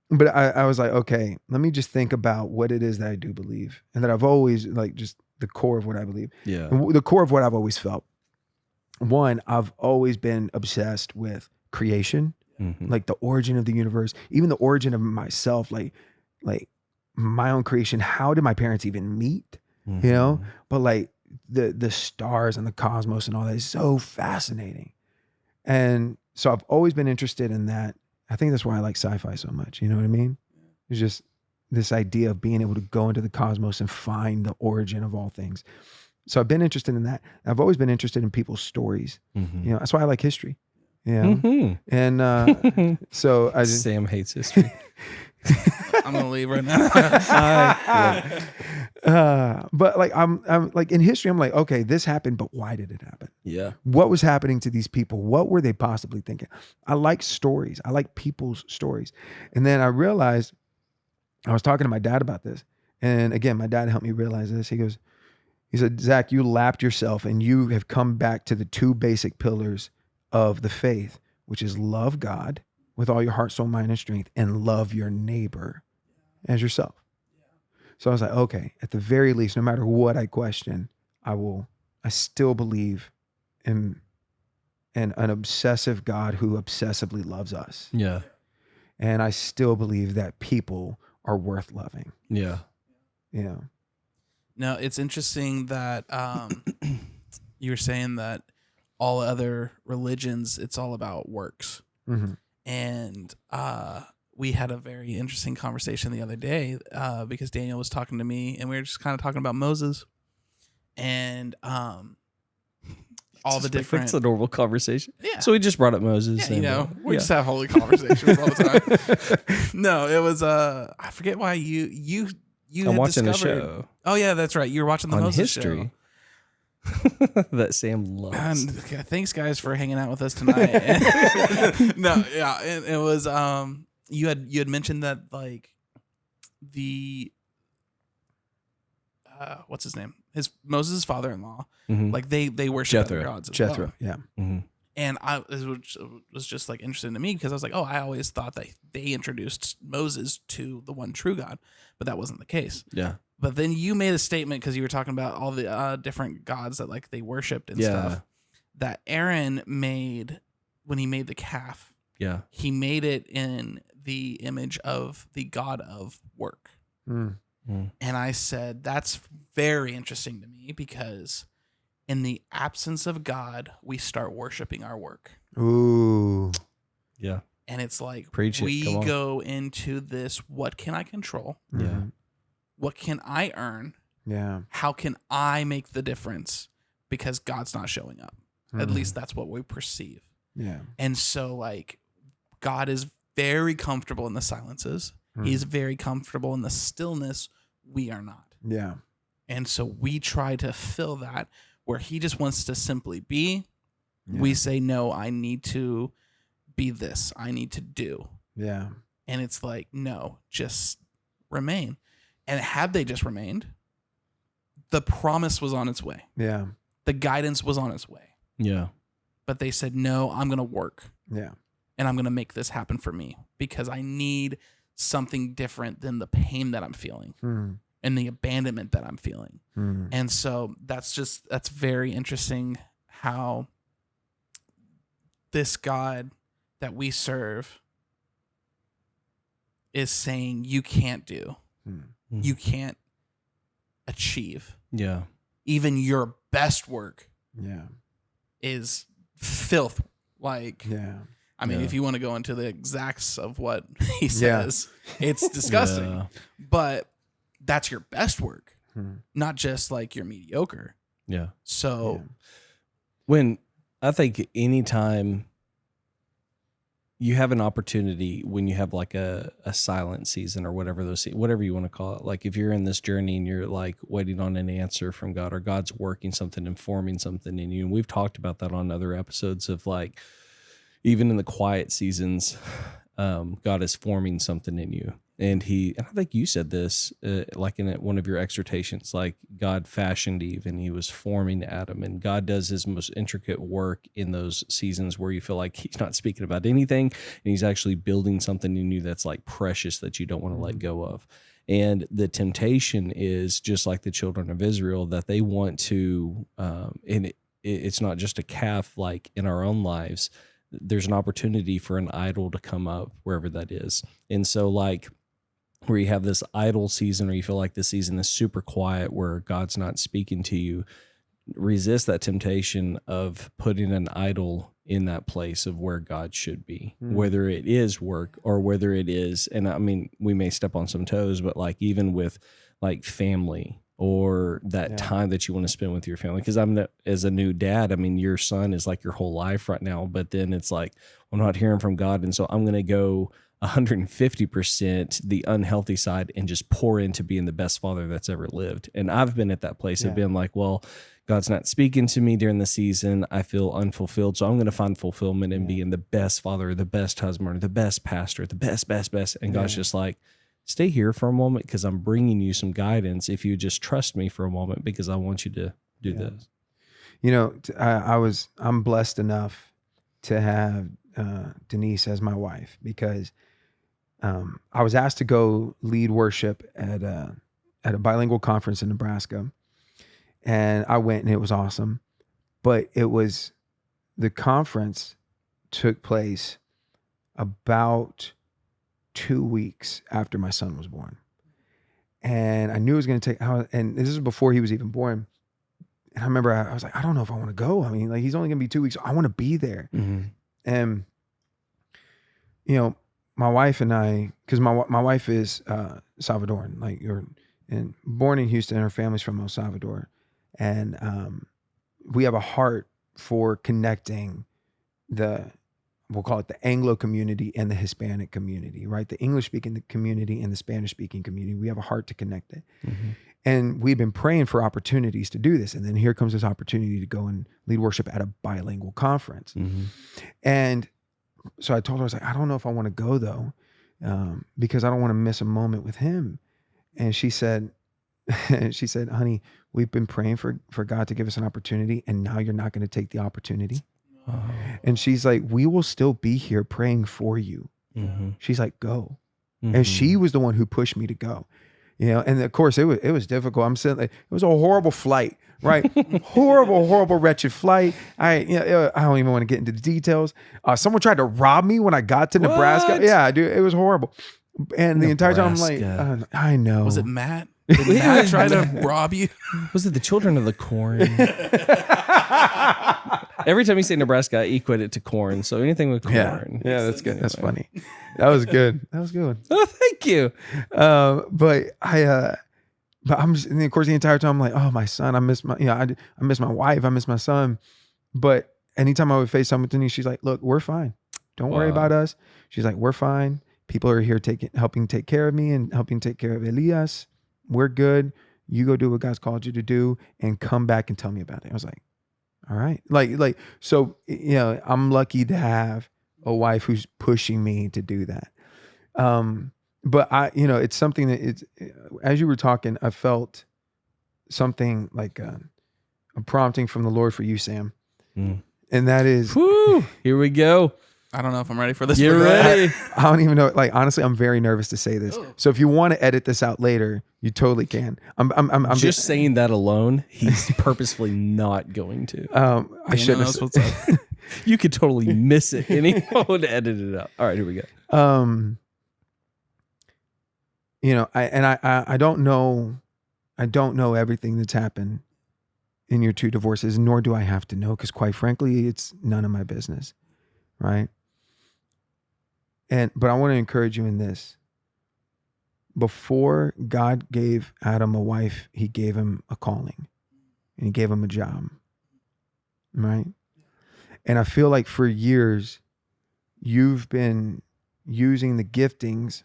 but I was like, okay, let me just think about what it is that I do believe, and that I've always, like, just the core of what I believe. Yeah. And the core of what I've always felt. One, I've always been obsessed with creation, Mhm. like the origin of the universe, even the origin of myself, like my own creation. How did my parents even meet? You know, but like the stars and the cosmos and all that is so fascinating. And so I've always been interested in that. I think that's why I like sci-fi so much. You know what I mean? It's just this idea of being able to go into the cosmos and find the origin of all things. So I've been interested in that. I've always been interested in people's stories. Mhm. You know, that's why I like history. You know? Mhm. And so I just, Sam hates history. I'm gonna leave right now. but like I'm like in history, I'm like, okay, this happened, but why did it happen? Yeah. What was happening to these people? What were they possibly thinking? I like stories. I like people's stories. And then I realized, I was talking to my dad about this. And again, my dad helped me realize this. He said, Zach, you lapped yourself and you have come back to the two basic pillars of the faith, which is love God with all your heart, soul, mind, and strength, and love your neighbor as yourself. So I was like, okay, at the very least, no matter what I question, I still believe in an obsessive God who obsessively loves us. Yeah. And I still believe that people are worth loving. Yeah. You know? No, it's interesting that you were saying that all other religions, it's all about works. Mm-hmm. And we had a very interesting conversation the other day because Daniel was talking to me, and we were just kind of talking about Moses and all the different. It's a normal conversation. Yeah. So we just brought up Moses. Yeah, you and, know, we yeah. just have holy conversations all the time. No, it was I forget why you I'm had watching discovered. a show Oh yeah, that's right. You were watching the on Moses history show. that Sam loves. And thanks guys for hanging out with us tonight. No, yeah, it was you had mentioned that like the what's his name? His Moses' father-in-law, Mhm. like they worship Jethro. other gods as Jethro, well. yeah. Mhm. And it was just like interesting to me because I was like, oh, I always thought that they introduced Moses to the one true God, but that wasn't the case. Yeah. But then you made a statement because you were talking about all the different gods that like they worshipped and Yeah. stuff that Aaron made when he made the calf. Yeah. He made it in the image of the god of work. Mm. And I said, that's very interesting to me because in the absence of God, we start worshiping our work. Ooh. Yeah. And it's like Preach it. we Come on. go into this, what can I control? Yeah. Mhm. What can I earn? Yeah. How can I make the difference? Because God's not showing up. At Mhm. least that's what we perceive. Yeah. And so like God is very comfortable in the silences. He's very comfortable in the stillness. We are not. Yeah. And so we try to fill that where he just wants to simply be. Yeah. We say, no, I need to be this. I need to do. Yeah. And it's like, no, just remain. And had they just remained, the promise was on its way. Yeah. The guidance was on its way. Yeah. But they said, no, I'm going to work Yeah. and I'm going to make this happen for me because I need something different than the pain that I'm feeling Mm. and the abandonment that I'm feeling. Mm. And so that's very interesting how this God that we serve is saying you can't do, Mm. you can't achieve. Yeah. Even your best work Yeah. is filth. Like, Yeah. I mean, Yeah. if you want to go into the exacts of what he says, it's disgusting. Yeah. But that's your best work, Mm. not just like your mediocre. Yeah. So When I think anytime you have an opportunity when you have like a silent season or whatever whatever you want to call it. Like if you're in this journey and you're like waiting on an answer from God, or God's working something and forming something in you. And we've talked about that on other episodes of like, even in the quiet seasons, God is forming something in you. And I think you said this, like in one of your exhortations, like God fashioned Eve and he was forming Adam, and God does his most intricate work in those seasons where you feel like he's not speaking about anything and he's actually building something in you that's like precious that you don't want to let go of. And the temptation is just like the children of Israel, that they want to, and it's not just a calf, like in our own lives, there's an opportunity for an idol to come up wherever that is. And so like, where you have this idle season, or you feel like the season is super quiet where God's not speaking to you, resist that temptation of putting an idol in that place of where God should be, whether it is work or whether it is, and I mean, we may step on some toes, but like even with like family or that time that you want to spend with your family. Because as a new dad, I mean, your son is like your whole life right now, but then it's like, I'm not hearing from God. And so I'm going to go 150% the unhealthy side and just pour into being the best father that's ever lived. And I've been at that place of being like, well, God's not speaking to me during the season. I feel unfulfilled. So I'm going to find fulfillment in being the best father, the best husband, the best pastor, the best. And God's just like, stay here for a moment because I'm bringing you some guidance. If you just trust me for a moment, because I want you to do this. You know, I'm blessed enough to have Denise as my wife, because I was asked to go lead worship at a bilingual conference in Nebraska, and I went, and it was awesome. But the conference took place about 2 weeks after my son was born, and I knew it was going to take. And this is before he was even born. And I remember I was like, I don't know if I want to go. I mean, like, he's only going to be 2 weeks. I want to be there. Mm-hmm. And you know, my wife and I, because my wife is Salvadoran, and born in Houston. Her family's from El Salvador, and we have a heart for connecting we'll call it the Anglo community and the Hispanic community, right? The English speaking community and the Spanish speaking community. We have a heart to connect it, and we've been praying for opportunities to do this. And then here comes this opportunity to go and lead worship at a bilingual conference, and so I told her, I was like, I don't know if I want to go though, because I don't want to miss a moment with him. And she said, honey, we've been praying for God to give us an opportunity, and now you're not going to take the opportunity. Oh. And she's like, we will still be here praying for you. She's like, go. And she was the one who pushed me to go. You know, and of course it was difficult. I'm sitting like, it was a horrible flight, right? horrible, wretched flight. I don't even want to get into the details. Someone tried to rob me when I got to Nebraska. Yeah, dude, it was horrible. And the entire time I'm like, I know. Was it Matt? Did Matt try to rob you? Was it the children of the corn? Every time you say Nebraska, I equate it to corn. So anything with corn. Yeah, that's good. Anyway. That's funny. That was good. That was a good one. Oh, thank you. But I'm just, and of course the entire time I'm like, oh, my son, I miss I miss my wife, I miss my son. But anytime I would FaceTime with Denise, she's like, look, we're fine. Don't worry about us. She's like, we're fine. People are here helping take care of me and helping take care of Elias. We're good. You go do what God's called you to do and come back and tell me about it. I was like, all right. Like, so, you know, I'm lucky to have a wife who's pushing me to do that. But it's something that as you were talking, I felt something like a prompting from the Lord for you, Sam. And that is, whoo, here we go. I don't know if I'm ready for this. You're ready. I don't even know. Like, honestly, I'm very nervous to say this. So if you want to edit this out later, you totally can. I'm just saying that alone. He's purposefully not going to. I shouldn't have. What's up. You could totally miss it, and he would edit it out. All right, here we go. I don't know everything that's happened in your two divorces, nor do I have to know, because quite frankly, it's none of my business, right? But I want to encourage you in this. Before God gave Adam a wife, he gave him a calling and he gave him a job, right? And I feel like for years, you've been using the giftings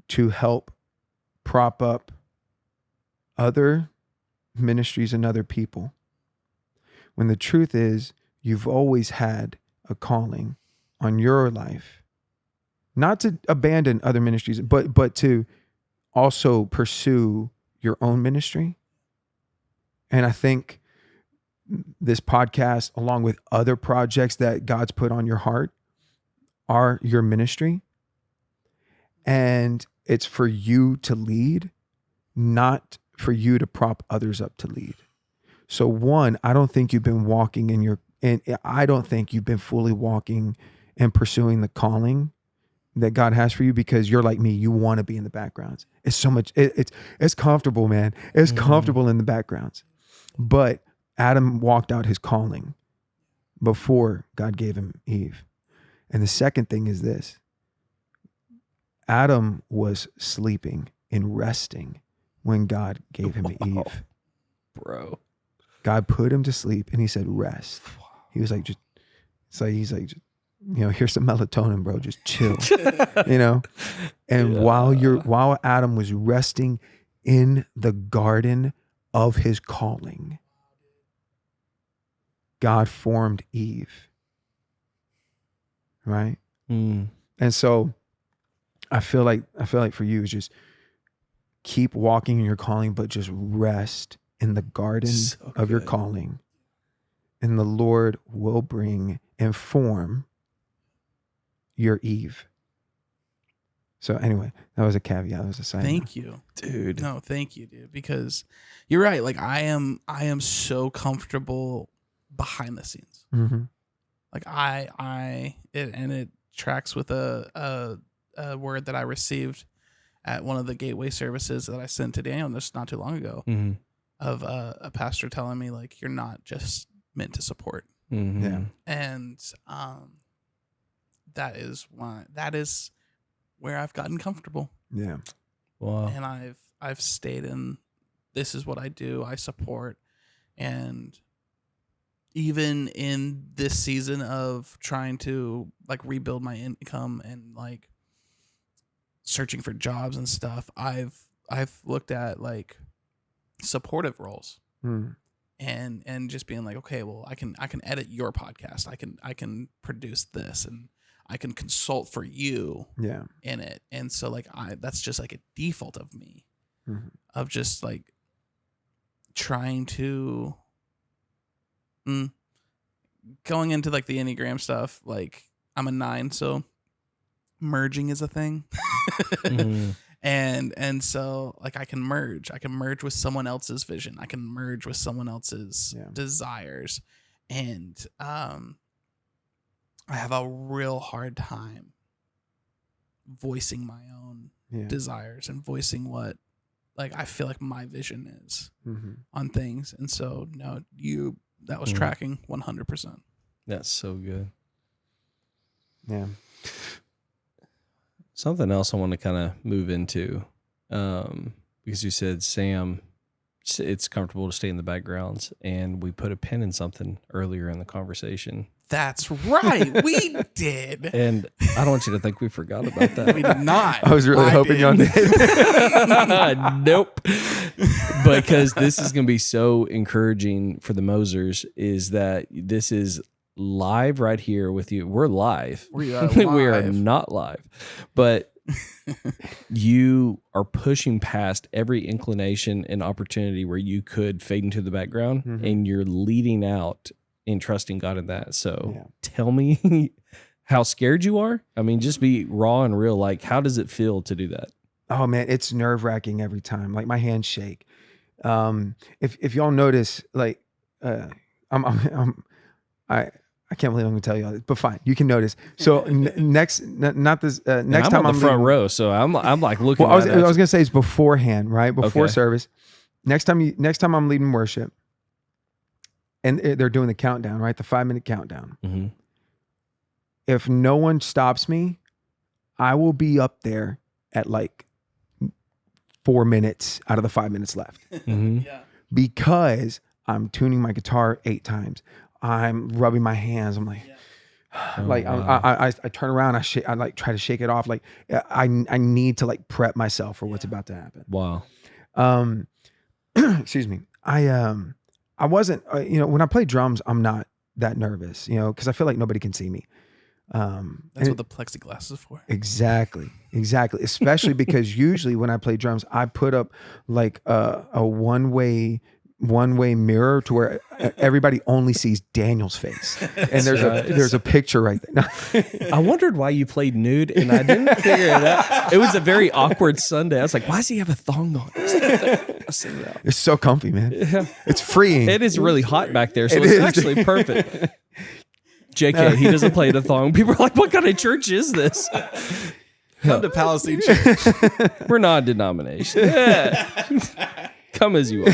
to help prop up other ministries and other people. When the truth is, you've always had a calling on your life, not to abandon other ministries, but to also pursue your own ministry. And I think this podcast, along with other projects that God's put on your heart, are your ministry. And it's for you to lead, not for you to prop others up to lead. So one, I don't think you've been walking and I don't think you've been fully walking and pursuing the calling that God has for you, because you're like me, you want to be in the backgrounds. It's so much, it's comfortable, man. It's comfortable in the backgrounds. But Adam walked out his calling before God gave him Eve. And the second thing is this: Adam was sleeping and resting when God gave him Eve. Bro. God put him to sleep and he said, rest. He was like, here's some melatonin, bro. Just chill, And while Adam was resting in the garden of his calling, God formed Eve. Right? Mm. And so I feel like for you is just keep walking in your calling, but just rest in the garden of your calling. And the Lord will bring and form your Eve. So anyway, that was a caveat. That was a side note. Thank you, Dude. No, thank you, dude. Because you're right. Like I am so comfortable behind the scenes. Mm-hmm. Like it tracks with a word that I received at one of the gateway services that I sent to Daniel just not too long ago, Mm-hmm. of a pastor telling me, like, you're not just meant to support. Mm-hmm. Yeah. And that is where I've gotten comfortable. Yeah. Wow. And I've stayed in, this is what I do, I support. And even in this season of trying to like rebuild my income and like searching for jobs and stuff, I've looked at like supportive roles. Mm. And just being like, okay, well, I can edit your podcast. I can produce this, and I can consult for you in it. And so like that's just like a default of me, of just like trying to going into like the Enneagram stuff. Like I'm a 9, so merging is a thing. Mm-hmm. And so like I can merge with someone else's vision. I can merge with someone else's desires. And I have a real hard time voicing my own desires and voicing what like I feel like my vision is on things. And so no, that was tracking 100%. That's so good. Yeah. Something else I want to kind of move into, because you said, Sam, it's comfortable to stay in the backgrounds, and we put a pin in something earlier in the conversation. That's right. We did. And I don't want you to think we forgot about that. We did not. I was really hoping y'all did. Nope. Because this is going to be so encouraging for the Mosers, is that this is live right here with you. We're live. We are live. We are not live. But you are pushing past every inclination and opportunity where you could fade into the background, and you're leading out and trusting God in that. So tell me how scared you are. I mean, just be raw and real. Like, how does it feel to do that? Oh man, it's nerve-wracking every time. Like my hands shake. If y'all notice, like I can't believe I'm gonna tell you all this, but fine, you can notice. So next time I'm on the front row, so I'm like looking. Well, I was gonna say it's beforehand, right before Okay. service. Next time I'm leading worship, and they're doing the countdown, right? The 5-minute countdown. Mm-hmm. If no one stops me, I will be up there at like 4 minutes out of the 5 minutes left, because I'm tuning my guitar 8 times. I'm rubbing my hands. I'm like, Like I turn around, I like try to shake it off. Like I need to like prep myself for what's about to happen. Wow. Excuse me. I wasn't, when I play drums, I'm not that nervous, because I feel like nobody can see me. That's what the plexiglass is for. Exactly. Especially because usually when I play drums, I put up like a one-way mirror to where everybody only sees Daniel's face, and there's a picture right there. I wondered why you played nude, and I didn't figure it out. It was a very awkward Sunday. I was like, why does he have a thong on? It's so comfy, man. Yeah. It's freeing. It is really hot back there, so it's actually perfect. JK, he doesn't play the thong. People are like, what kind of church is this? Come to Palestine Church. We're non-denomination. Yeah. Come as you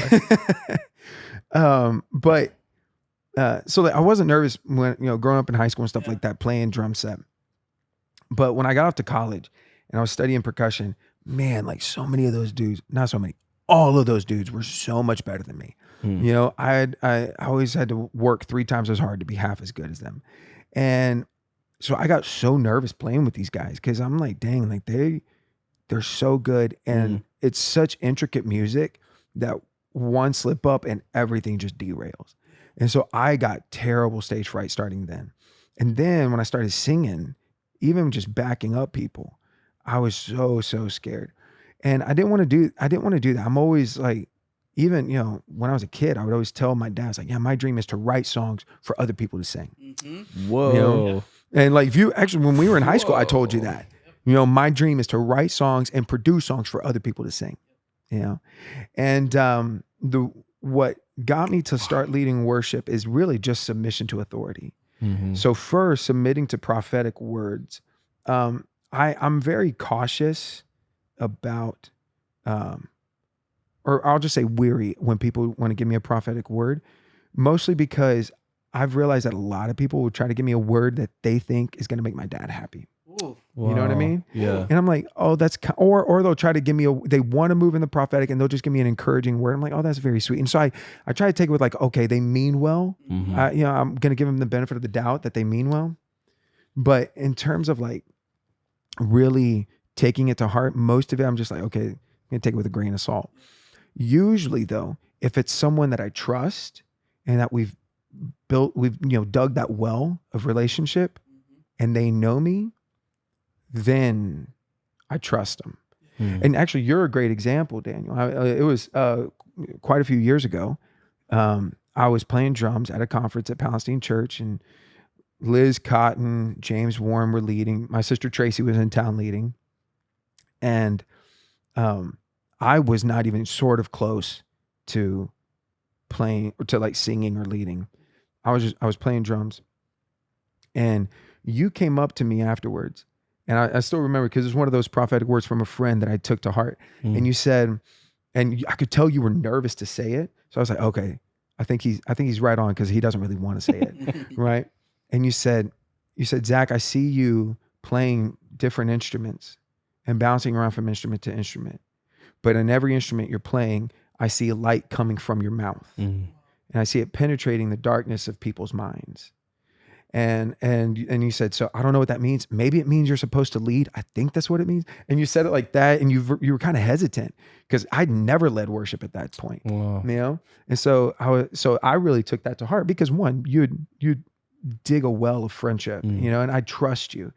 are. So like I wasn't nervous when, growing up in high school and stuff like that, playing drum set. But when I got off to college and I was studying percussion, man, like so many of those dudes, not so many, all of those dudes were so much better than me. I always had to work 3 times as hard to be half as good as them. And so I got so nervous playing with these guys because I'm like, dang, like they're so good. And it's such intricate music that one slip up and everything just derails. And so I got terrible stage fright starting then. And then when I started singing, even just backing up people, I was so scared. And I didn't want to do that. I'm always like, even, when I was a kid, I would always tell my dad, I was like, yeah, my dream is to write songs for other people to sing. Mm-hmm. Whoa. And like, when we were in high school, I told you that, my dream is to write songs and produce songs for other people to sing, and what got me to start leading worship is really just submission to authority. Mm-hmm. So first, submitting to prophetic words. I'm very cautious about, or I'll just say weary when people want to give me a prophetic word, mostly because I've realized that a lot of people will try to give me a word that they think is going to make my dad happy. Ooh. Wow. You know what I mean? Yeah. And I'm like, oh, or they'll try to give me they want to move in the prophetic and they'll just give me an encouraging word. I'm like, oh, that's very sweet. And so I try to take it with like, okay, they mean well. Mm-hmm. I'm going to give them the benefit of the doubt that they mean well. But in terms of like really taking it to heart, most of it, I'm just like, okay, I'm going to take it with a grain of salt. Usually though, if it's someone that I trust and that we've dug that well of relationship and they know me, then I trust them. And actually you're a great example, Daniel. It was quite a few years ago. I was playing drums at a conference at Palestine Church, and Liz Cotton, James Warren were leading. My sister Tracy was in town leading. And I was not even sort of close to playing or to like singing or leading. I was playing drums, and you came up to me afterwards, and I still remember because it's one of those prophetic words from a friend that I took to heart. And you said, and I could tell you were nervous to say it. So I was like, okay, I think he's right on because he doesn't really want to say it. Right. And you said, Zach, I see you playing different instruments and bouncing around from instrument to instrument. But in every instrument you're playing, I see a light coming from your mouth. And I see it penetrating the darkness of people's minds. And you said, so I don't know what that means. Maybe it means you're supposed to lead. I think that's what it means. And you said it like that, and you were kind of hesitant because I'd never led worship at that point. Wow. And so I really took that to heart because one, you'd dig a well of friendship, and I trust you,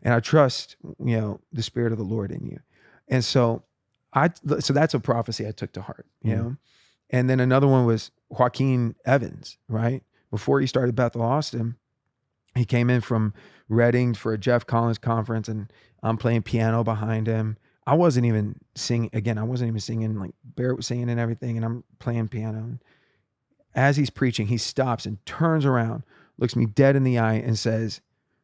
and I trust, the Spirit of the Lord in you. And so that's a prophecy I took to heart, And then another one was Joaquin Evans, right? Before he started Bethel Austin, he came in from Reading for a Jeff Collins conference, and I'm playing piano behind him. I wasn't even singing. Again, I wasn't even singing. Like Barrett was singing and everything, and I'm playing piano. And as he's preaching, he stops and turns around, looks me dead in the eye, and says,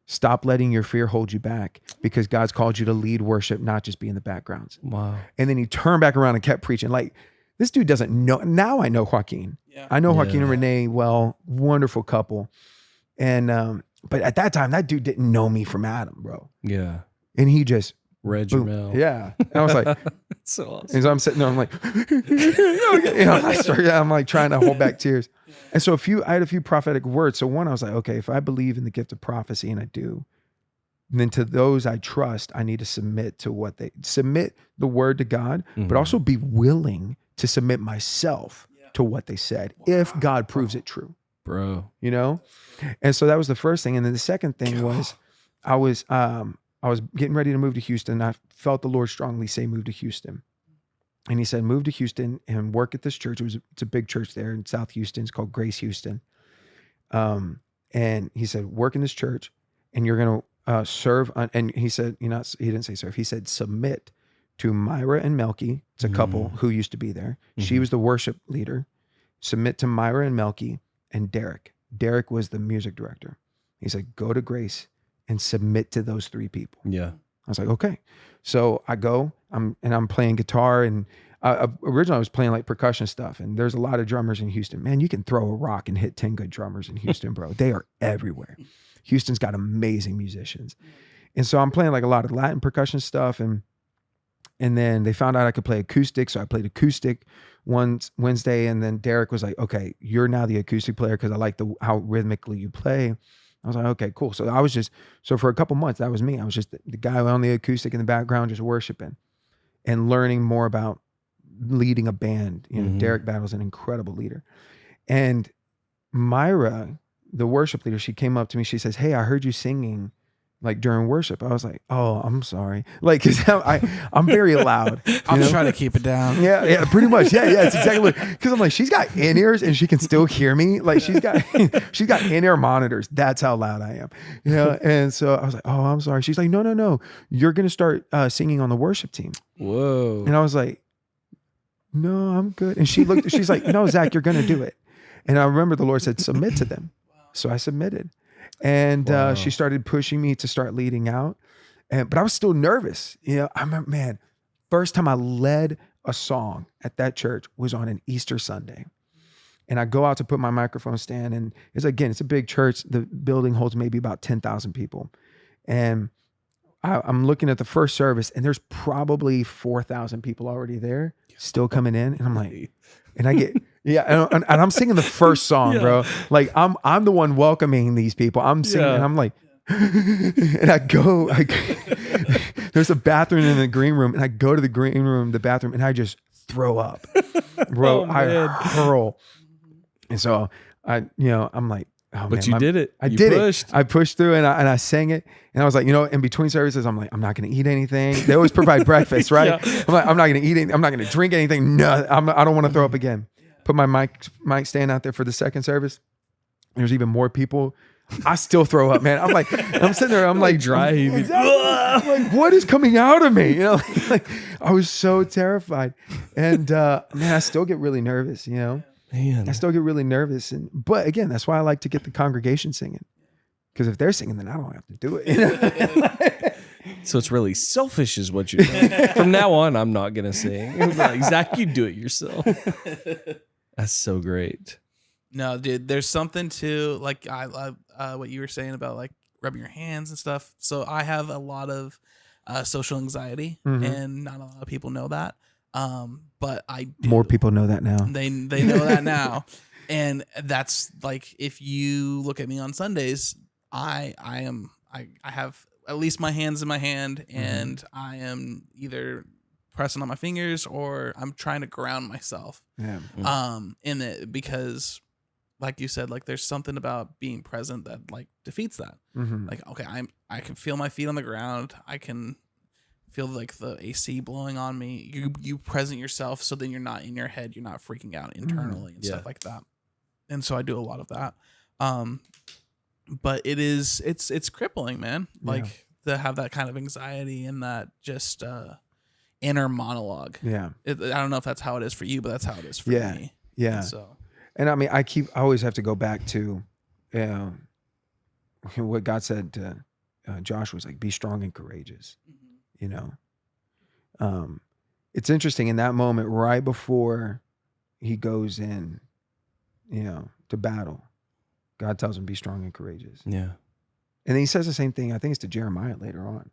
"Stop letting your fear hold you back, because God's called you to lead worship, not just be in the backgrounds." Wow. And then he turned back around and kept preaching. Like, this dude doesn't know. Now I know Joaquin. Yeah. I know Joaquin and Renee well, wonderful couple. And but at that time, that dude didn't know me from Adam, bro. Yeah. And he just Read your boom. mail. Yeah. And I was like, That's so awesome. and so I'm sitting there, I'm like, I'm like trying to hold back tears. And so I had a few prophetic words. So one, I was like, okay, if I believe in the gift of prophecy, and I do, then to those I trust, I need to submit the word to God, but also be willing to submit myself to what they said, if God proves it true. Bro. You know? And so that was the first thing. And then the second thing was I was getting ready to move to Houston. I felt the Lord strongly say, move to Houston. And he said, move to Houston and work at this church. It's a big church there in South Houston. It's called Grace Houston. And he said, work in this church and you're going to serve. And he said, he didn't say serve. He said, submit to Myra and Melky. It's a couple who used to be there. She was the worship leader. Submit to Myra and Melky and Derek. Derek was the music director. He said, go to Grace and submit to those three people. Yeah. I was like, okay. So I go, I'm playing guitar, and originally I was playing like percussion stuff. And there's a lot of drummers in Houston. Man, you can throw a rock and hit 10 good drummers in Houston, bro. They are everywhere. Houston's got amazing musicians. And so I'm playing like a lot of Latin percussion stuff. And then they found out I could play acoustic. So I played acoustic Wednesday. And then Derek was like, okay, you're now the acoustic player because I like how rhythmically you play. I was like, okay, cool. So for a couple months, that was me. I was just the guy on the acoustic in the background, just worshiping and learning more about leading a band. Derek Battle's an incredible leader. And Myra, the worship leader, she came up to me. She says, hey, I heard you singing like during worship. I was like, oh, I'm sorry. Like, cause I'm very loud. I'm trying to keep it down. Yeah, pretty much. Yeah, it's exactly. Cause I'm like, she's got in-ears and she can still hear me. Like she's got in-ear monitors. That's how loud I am. And so I was like, oh, I'm sorry. She's like, no. You're going to start singing on the worship team. Whoa. And I was like, no, I'm good. And she's like, no, Zach, you're going to do it. And I remember the Lord said, submit to them. So I submitted. And she started pushing me to start leading out. But I was still nervous. I remember, man, first time I led a song at that church was on an Easter Sunday. And I go out to put my microphone stand, and it's a big church. The building holds maybe about 10,000 people. And I'm looking at the first service, and there's probably 4,000 people already there, still coming in. And I'm like, and I get, and I'm singing the first song, bro. Like I'm the one welcoming these people. I'm singing, and I'm like, and I go, there's a bathroom in the green room, and I go to the green room, the bathroom, and I just throw up, bro. I hurl. And so I'm like, oh, but man, you did it. I You did pushed. it. I pushed through, and I sang it. And I was like, in between services, I'm like, I'm not going to eat anything. They always provide breakfast, right? I'm like, I'm not going to eat anything. I'm not going to drink anything. No, I don't want to throw up again. Put my mic stand out there for the second service. There's even more people. I still throw up, man. I'm sitting there. I'm like dry. I'm like, what is coming out of me? Like I was so terrified. And man, I still get really nervous, Man. I still get really nervous. But again, that's why I like to get the congregation singing. Because if they're singing, then I don't have to do it. So it's really selfish is what you're doing. From now on, I'm not going to sing. Like, Zach, you do it yourself. That's so great. No, dude, there's something to like what you were saying about like rubbing your hands and stuff. So I have a lot of social anxiety, and not a lot of people know that. But I do. More people know that now. They know that now. And that's like, if you look at me on Sundays, I have at least my hands in my hand, and I am either pressing on my fingers or I'm trying to ground myself. Yeah. In it, because like you said, like there's something about being present that like defeats that. Like, okay, I can feel my feet on the ground. I can feel like the AC blowing on me. You present yourself, so then you're not in your head. You're not freaking out internally and stuff like that. And so I do a lot of that. But it's crippling, man. Like to have that kind of anxiety and that just inner monologue. Yeah. I don't know if that's how it is for you, but that's how it is for me. Yeah. And so, and I mean, I always have to go back to what God said to Josh was like, be strong and courageous. It's interesting in that moment, right before he goes in, to battle, God tells him, be strong and courageous. Yeah. And then he says the same thing, I think it's to Jeremiah later on.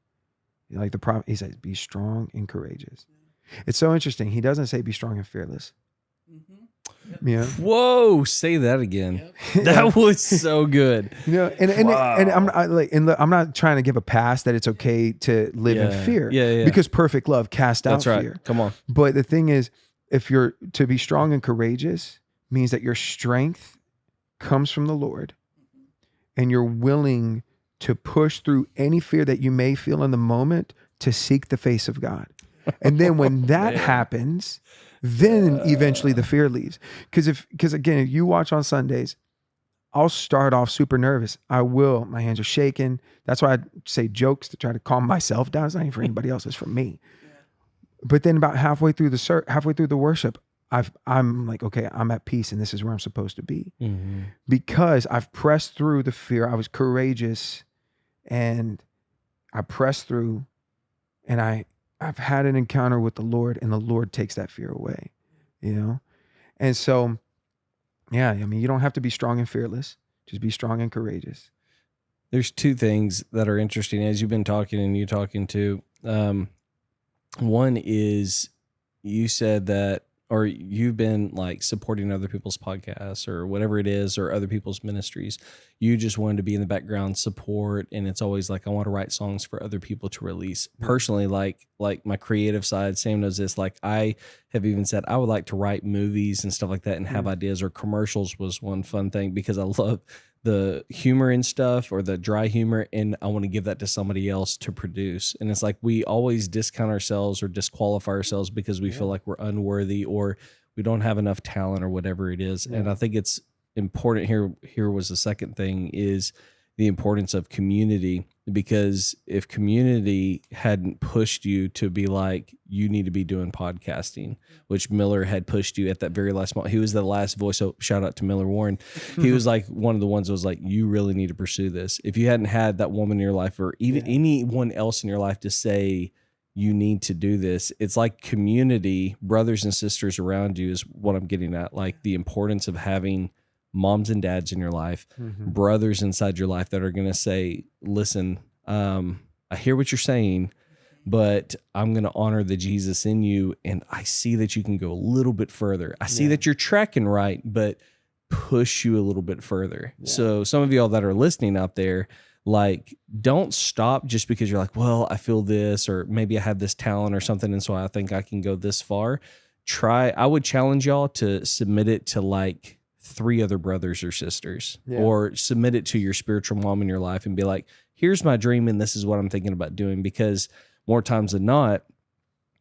Like the prophet, he says, be strong and courageous. It's so interesting. He doesn't say be strong and fearless. Yeah. Whoa, say that again. Yep. That was so good. And I'm not trying to give a pass that it's okay to live in fear. Yeah. Because perfect love casts out That's right. fear. Come on. But the thing is, if you're to be strong and courageous means that your strength comes from the Lord and you're willing to push through any fear that you may feel in the moment to seek the face of God. And then when that happens, then eventually the fear leaves. Because again, if you watch on Sundays, I'll start off super nervous. I will. My hands are shaking. That's why I say jokes to try to calm myself down. It's not even for anybody else. It's for me. But then about halfway through the worship, I'm like, okay, I'm at peace and this is where I'm supposed to be. Mm-hmm. Because I've pressed through the fear. I was courageous and I pressed through and I've had an encounter with the Lord and the Lord takes that fear away, And so, yeah, I mean, you don't have to be strong and fearless. Just be strong and courageous. There's two things that are interesting as you've been talking and you talking to. One is you said that, or you've been like supporting other people's podcasts or whatever it is, or other people's ministries. You just wanted to be in the background support. And it's always like, I want to write songs for other people to release. Personally, like my creative side, Sam knows this, like I have even said, I would like to write movies and stuff like that and have ideas, or commercials was one fun thing because I love the humor and stuff, or the dry humor, and I want to give that to somebody else to produce. And it's like we always discount ourselves or disqualify ourselves because we feel like we're unworthy or we don't have enough talent or whatever it is. And I think it's important here was the second thing, is the importance of community, because if community hadn't pushed you to be like, you need to be doing podcasting, which Miller had pushed you at that very last moment. He was the last voice. So shout out to Miller Warren. He was like one of the ones that was like, you really need to pursue this. If you hadn't had that woman in your life, or even anyone else in your life to say, you need to do this, it's like community, brothers and sisters around you is what I'm getting at. Like the importance of having moms and dads in your life, brothers inside your life that are going to say, listen, I hear what you're saying, but I'm going to honor the Jesus in you. And I see that you can go a little bit further. I see that you're tracking right, but push you a little bit further. Yeah. So some of y'all that are listening out there, like, don't stop just because you're like, well, I feel this, or maybe I have this talent or something, and so I think I can go this far. I would challenge y'all to submit it to like 3 other brothers or sisters, or submit it to your spiritual mom in your life and be like, here's my dream and this is what I'm thinking about doing. Because more times than not,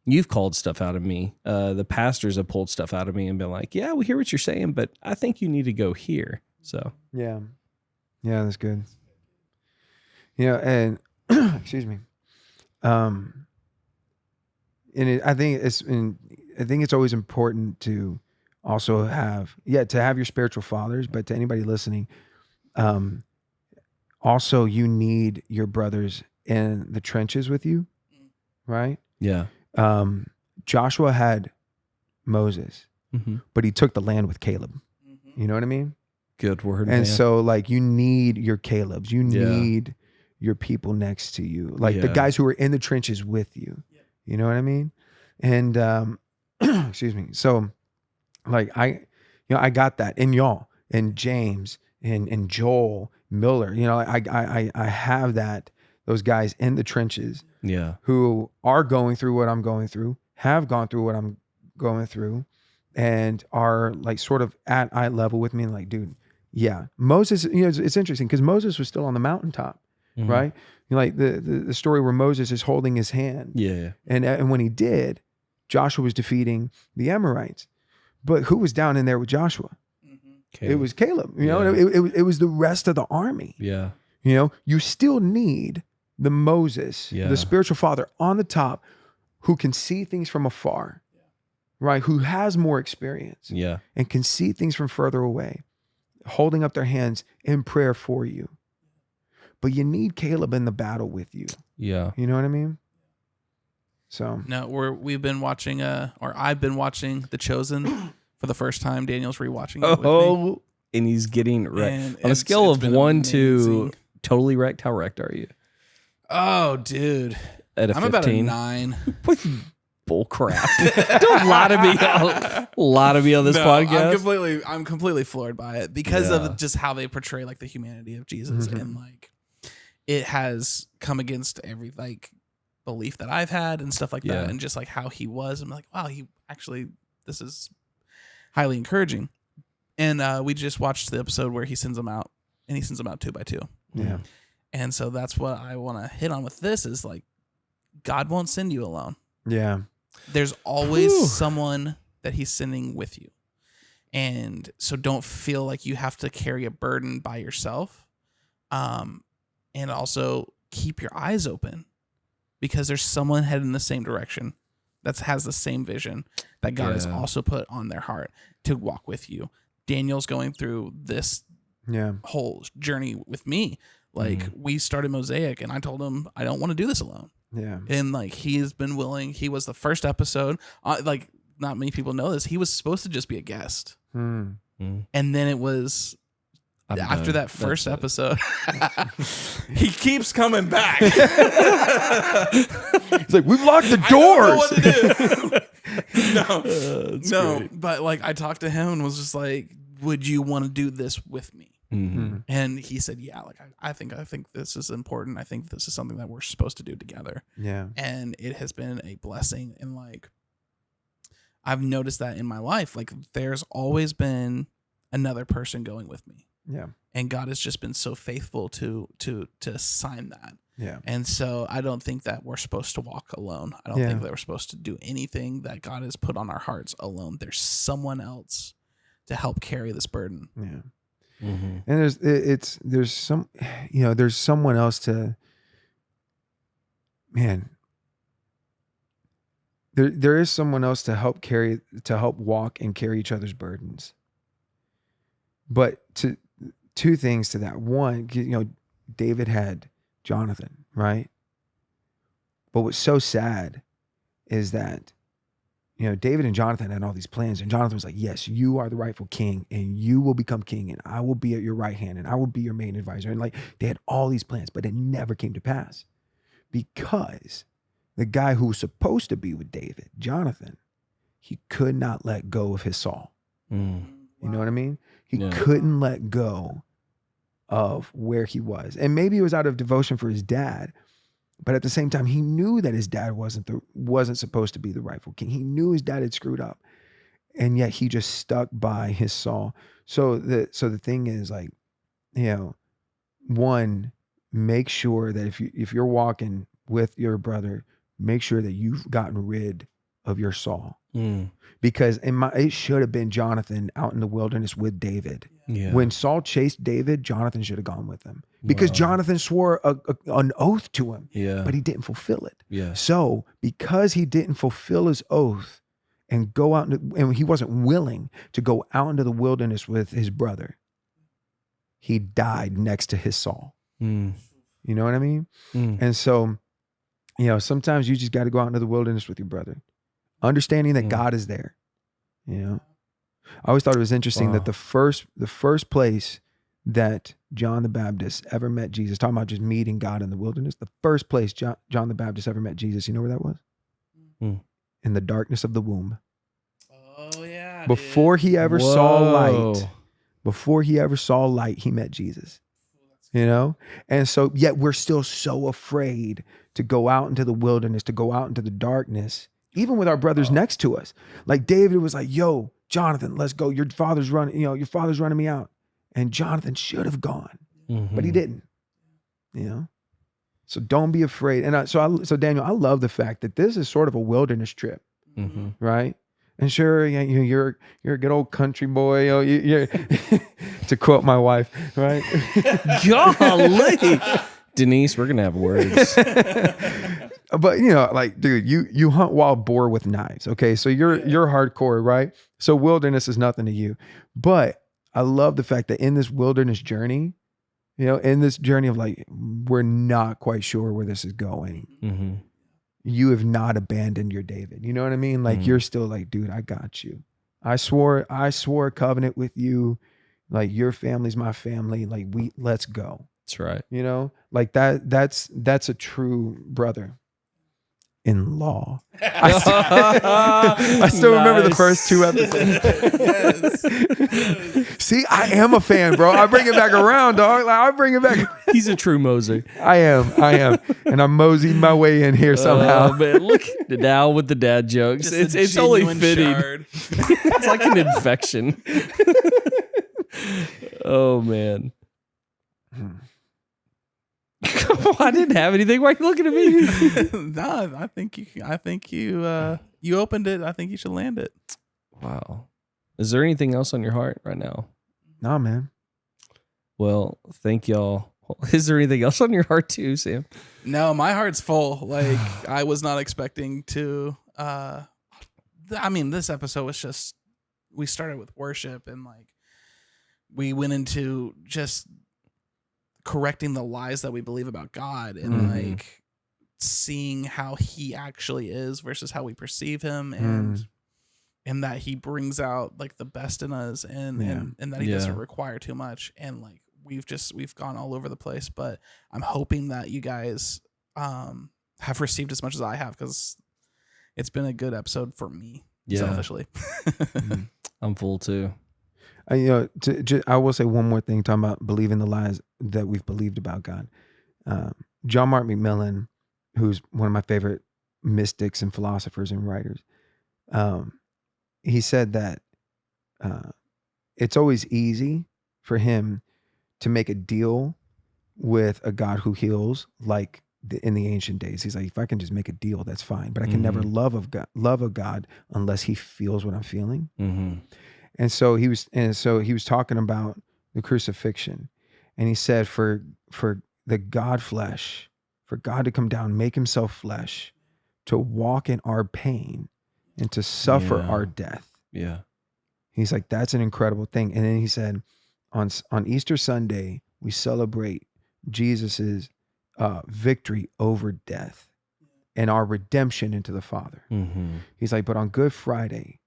you've called stuff out of me. The pastors have pulled stuff out of me and been like, yeah, we hear what you're saying, but I think you need to go here. So yeah, that's good. And excuse me. And I think it's always important to also have your spiritual fathers, but to anybody listening, also you need your brothers in the trenches with you, right? Yeah. Joshua had Moses, but he took the land with Caleb. You know what I mean? Good word. And so like you need your Calebs, you need your people next to you, like the guys who are in the trenches with you. You know what I mean? And excuse me. So like I got that in y'all and James and Joel Miller. I have those guys in the trenches. Yeah. Who are going through what I'm going through, have gone through what I'm going through, and are like sort of at eye level with me. And like, dude, Moses. It's interesting because Moses was still on the mountaintop, right? Like the story where Moses is holding his hand. Yeah. And when he did, Joshua was defeating the Amorites. But who was down in there with Joshua? It was Caleb. It was the rest of the army. Yeah. You still need the Moses, the spiritual father on the top, who can see things from afar, right? Who has more experience, and can see things from further away, holding up their hands in prayer for you. But you need Caleb in the battle with you. Yeah. You know what I mean? So no, we've been watching or I've been watching The Chosen for the first time. Daniel's rewatching it with me. And he's getting wrecked. On a scale of 1 to totally wrecked, how wrecked are you? Oh, dude. at a 15? I'm about a 9. Bull crap. Don't lie to me on this podcast. I'm completely floored by it because of just how they portray like the humanity of Jesus, and like it has come against every like belief that I've had and stuff like that, and just like how he was. I'm like, wow, this is highly encouraging. And we just watched the episode where he sends them out, and he sends them out 2 by 2. Yeah. And so that's what I want to hit on with this is like, God won't send you alone. Yeah. There's always someone that he's sending with you. And so don't feel like you have to carry a burden by yourself. And also keep your eyes open because there's someone heading in the same direction that has the same vision that God has also put on their heart to walk with you. Daniel's going through this whole journey with me. Like we started Mosaic and I told him, I don't want to do this alone. Yeah. And like, he has been willing. He was the first episode. Like not many people know this. He was supposed to just be a guest. And then it was after that first episode, he keeps coming back. It's like, we've locked the doors. I don't know what to do. No, but like I talked to him and was just like, would you want to do this with me? And he said, yeah, like I think this is important. I think this is something that we're supposed to do together. Yeah. And it has been a blessing. And like, I've noticed that in my life, like there's always been another person going with me. Yeah. And God has just been so faithful to sign that. Yeah. And so I don't think that we're supposed to walk alone. I don't think that we're supposed to do anything that God has put on our hearts alone. There's someone else to help carry this burden. Yeah. And there's some, there's someone else to, man, there is someone else to help walk and carry each other's burdens. But two things to that. One, David had Jonathan, right? But what's so sad is that, David and Jonathan had all these plans, and Jonathan was like, yes, you are the rightful king, and you will become king, and I will be at your right hand, and I will be your main advisor. And like, they had all these plans, but it never came to pass because the guy who was supposed to be with David, Jonathan, he could not let go of his Saul. You know what I mean? He couldn't let go of where he was. And maybe it was out of devotion for his dad, but at the same time, he knew that his dad wasn't supposed to be the rightful king. He knew his dad had screwed up, and yet he just stuck by his Saul. So the thing is, like, one, make sure that if you're walking with your brother, make sure that you've gotten rid of your Saul. Because it should have been Jonathan out in the wilderness with David. Yeah. When Saul chased David, Jonathan should have gone with him because Jonathan swore an oath to him, but he didn't fulfill it. Yeah. So because he didn't fulfill his oath and go out, and he wasn't willing to go out into the wilderness with his brother, he died next to his Saul. You know what I mean? And so, sometimes you just got to go out into the wilderness with your brother, understanding that God is there. I always thought it was interesting that the first place that John the Baptist ever met Jesus, talking about just meeting God in the wilderness, the first place John the Baptist ever met Jesus, you know where that was? In the darkness of the womb. Oh yeah. Before he ever saw light, he met Jesus. And so yet we're still so afraid to go out into the wilderness, to go out into the darkness, even with our brothers next to us. Like David was like, yo, Jonathan, let's go. Your father's running me out. And Jonathan should have gone, but he didn't, So don't be afraid. And so Daniel, I love the fact that this is sort of a wilderness trip, right? And sure, you're a good old country boy, you're to quote my wife, right? Golly. Denise, we're going to have words. But like, dude, you hunt wild boar with knives. Okay. So you're hardcore, right? So wilderness is nothing to you. But I love the fact that in this wilderness journey, in this journey of like, we're not quite sure where this is going. You have not abandoned your David. You know what I mean? Like you're still like, dude, I got you. I swore a covenant with you. Like your family's my family. Like let's go. That's right. Like that's a true brother. in law. I still remember the first 2 episodes. Yes. See, I am a fan, bro. I bring it back around, dog. Like, I bring it back. He's a true Moser. I am. And I'm moseying my way in here somehow. Man, look now with the dad jokes. Just a It's only genuine fitting. shard. It's like an infection. Oh man. I didn't have anything. Why are you looking at me? No, I think you opened it. I think you should land it. Wow. Is there anything else on your heart right now? Nah, man. Well, thank y'all. Is there anything else on your heart too, Sam? No, my heart's full. Like I was not expecting to. I mean, this episode was just. We started with worship and like we went into just correcting the lies that we believe about God and like seeing how he actually is versus how we perceive him and that he brings out like the best in us and that he doesn't require too much. And like we've gone all over the place, but I'm hoping that you guys have received as much as I have, because it's been a good episode for me selfishly. I'm full too. I will say one more thing, talking about believing the lies that we've believed about God. John Mark McMillan, who's one of my favorite mystics and philosophers and writers, he said that it's always easy for him to make a deal with a God who heals, like in the ancient days. He's like, if I can just make a deal, that's fine. But I can never love a God unless he feels what I'm feeling. And so he was talking about the crucifixion, and he said for the God flesh, for God to come down, make himself flesh, to walk in our pain and to suffer our death. Yeah. He's like, that's an incredible thing. And then he said, on Easter Sunday, we celebrate Jesus's victory over death and our redemption into the Father. He's like, but on Good Friday,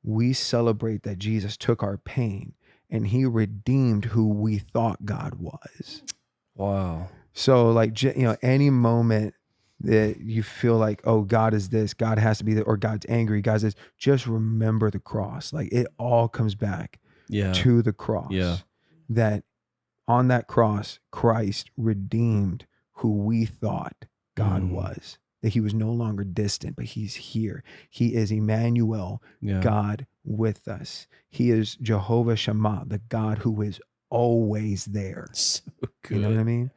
we celebrate that Jesus took our pain and he redeemed who we thought God was. Wow. So like, any moment that you feel like, oh, God is this, God has to be that, or God's angry, God's this, just remember the cross. Like it all comes back to the cross. Yeah. That on that cross, Christ redeemed who we thought God was. That he was no longer distant, but he's here. He is Emmanuel, God with us. He is Jehovah Shammah, the God who is always there. So good. You know what I mean?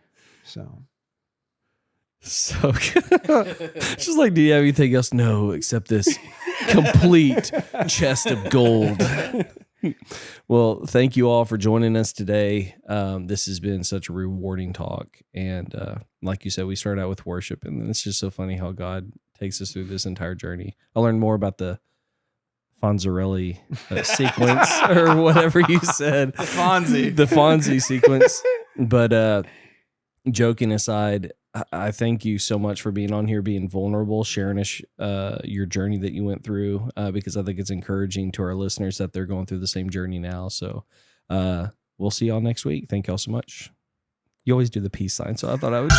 So good. Just like, do you have anything else? No, except this complete chest of gold. Well, thank you all for joining us today. This has been such a rewarding talk. And like you said, we started out with worship, and it's just so funny how God takes us through this entire journey. I learned more about the Fonzarelli sequence or whatever you said. The Fonzie sequence. But joking aside, I thank you so much for being on here, being vulnerable, sharing your journey that you went through, because I think it's encouraging to our listeners that they're going through the same journey now. So we'll see y'all next week. Thank y'all so much. You always do the peace sign, so I thought I would...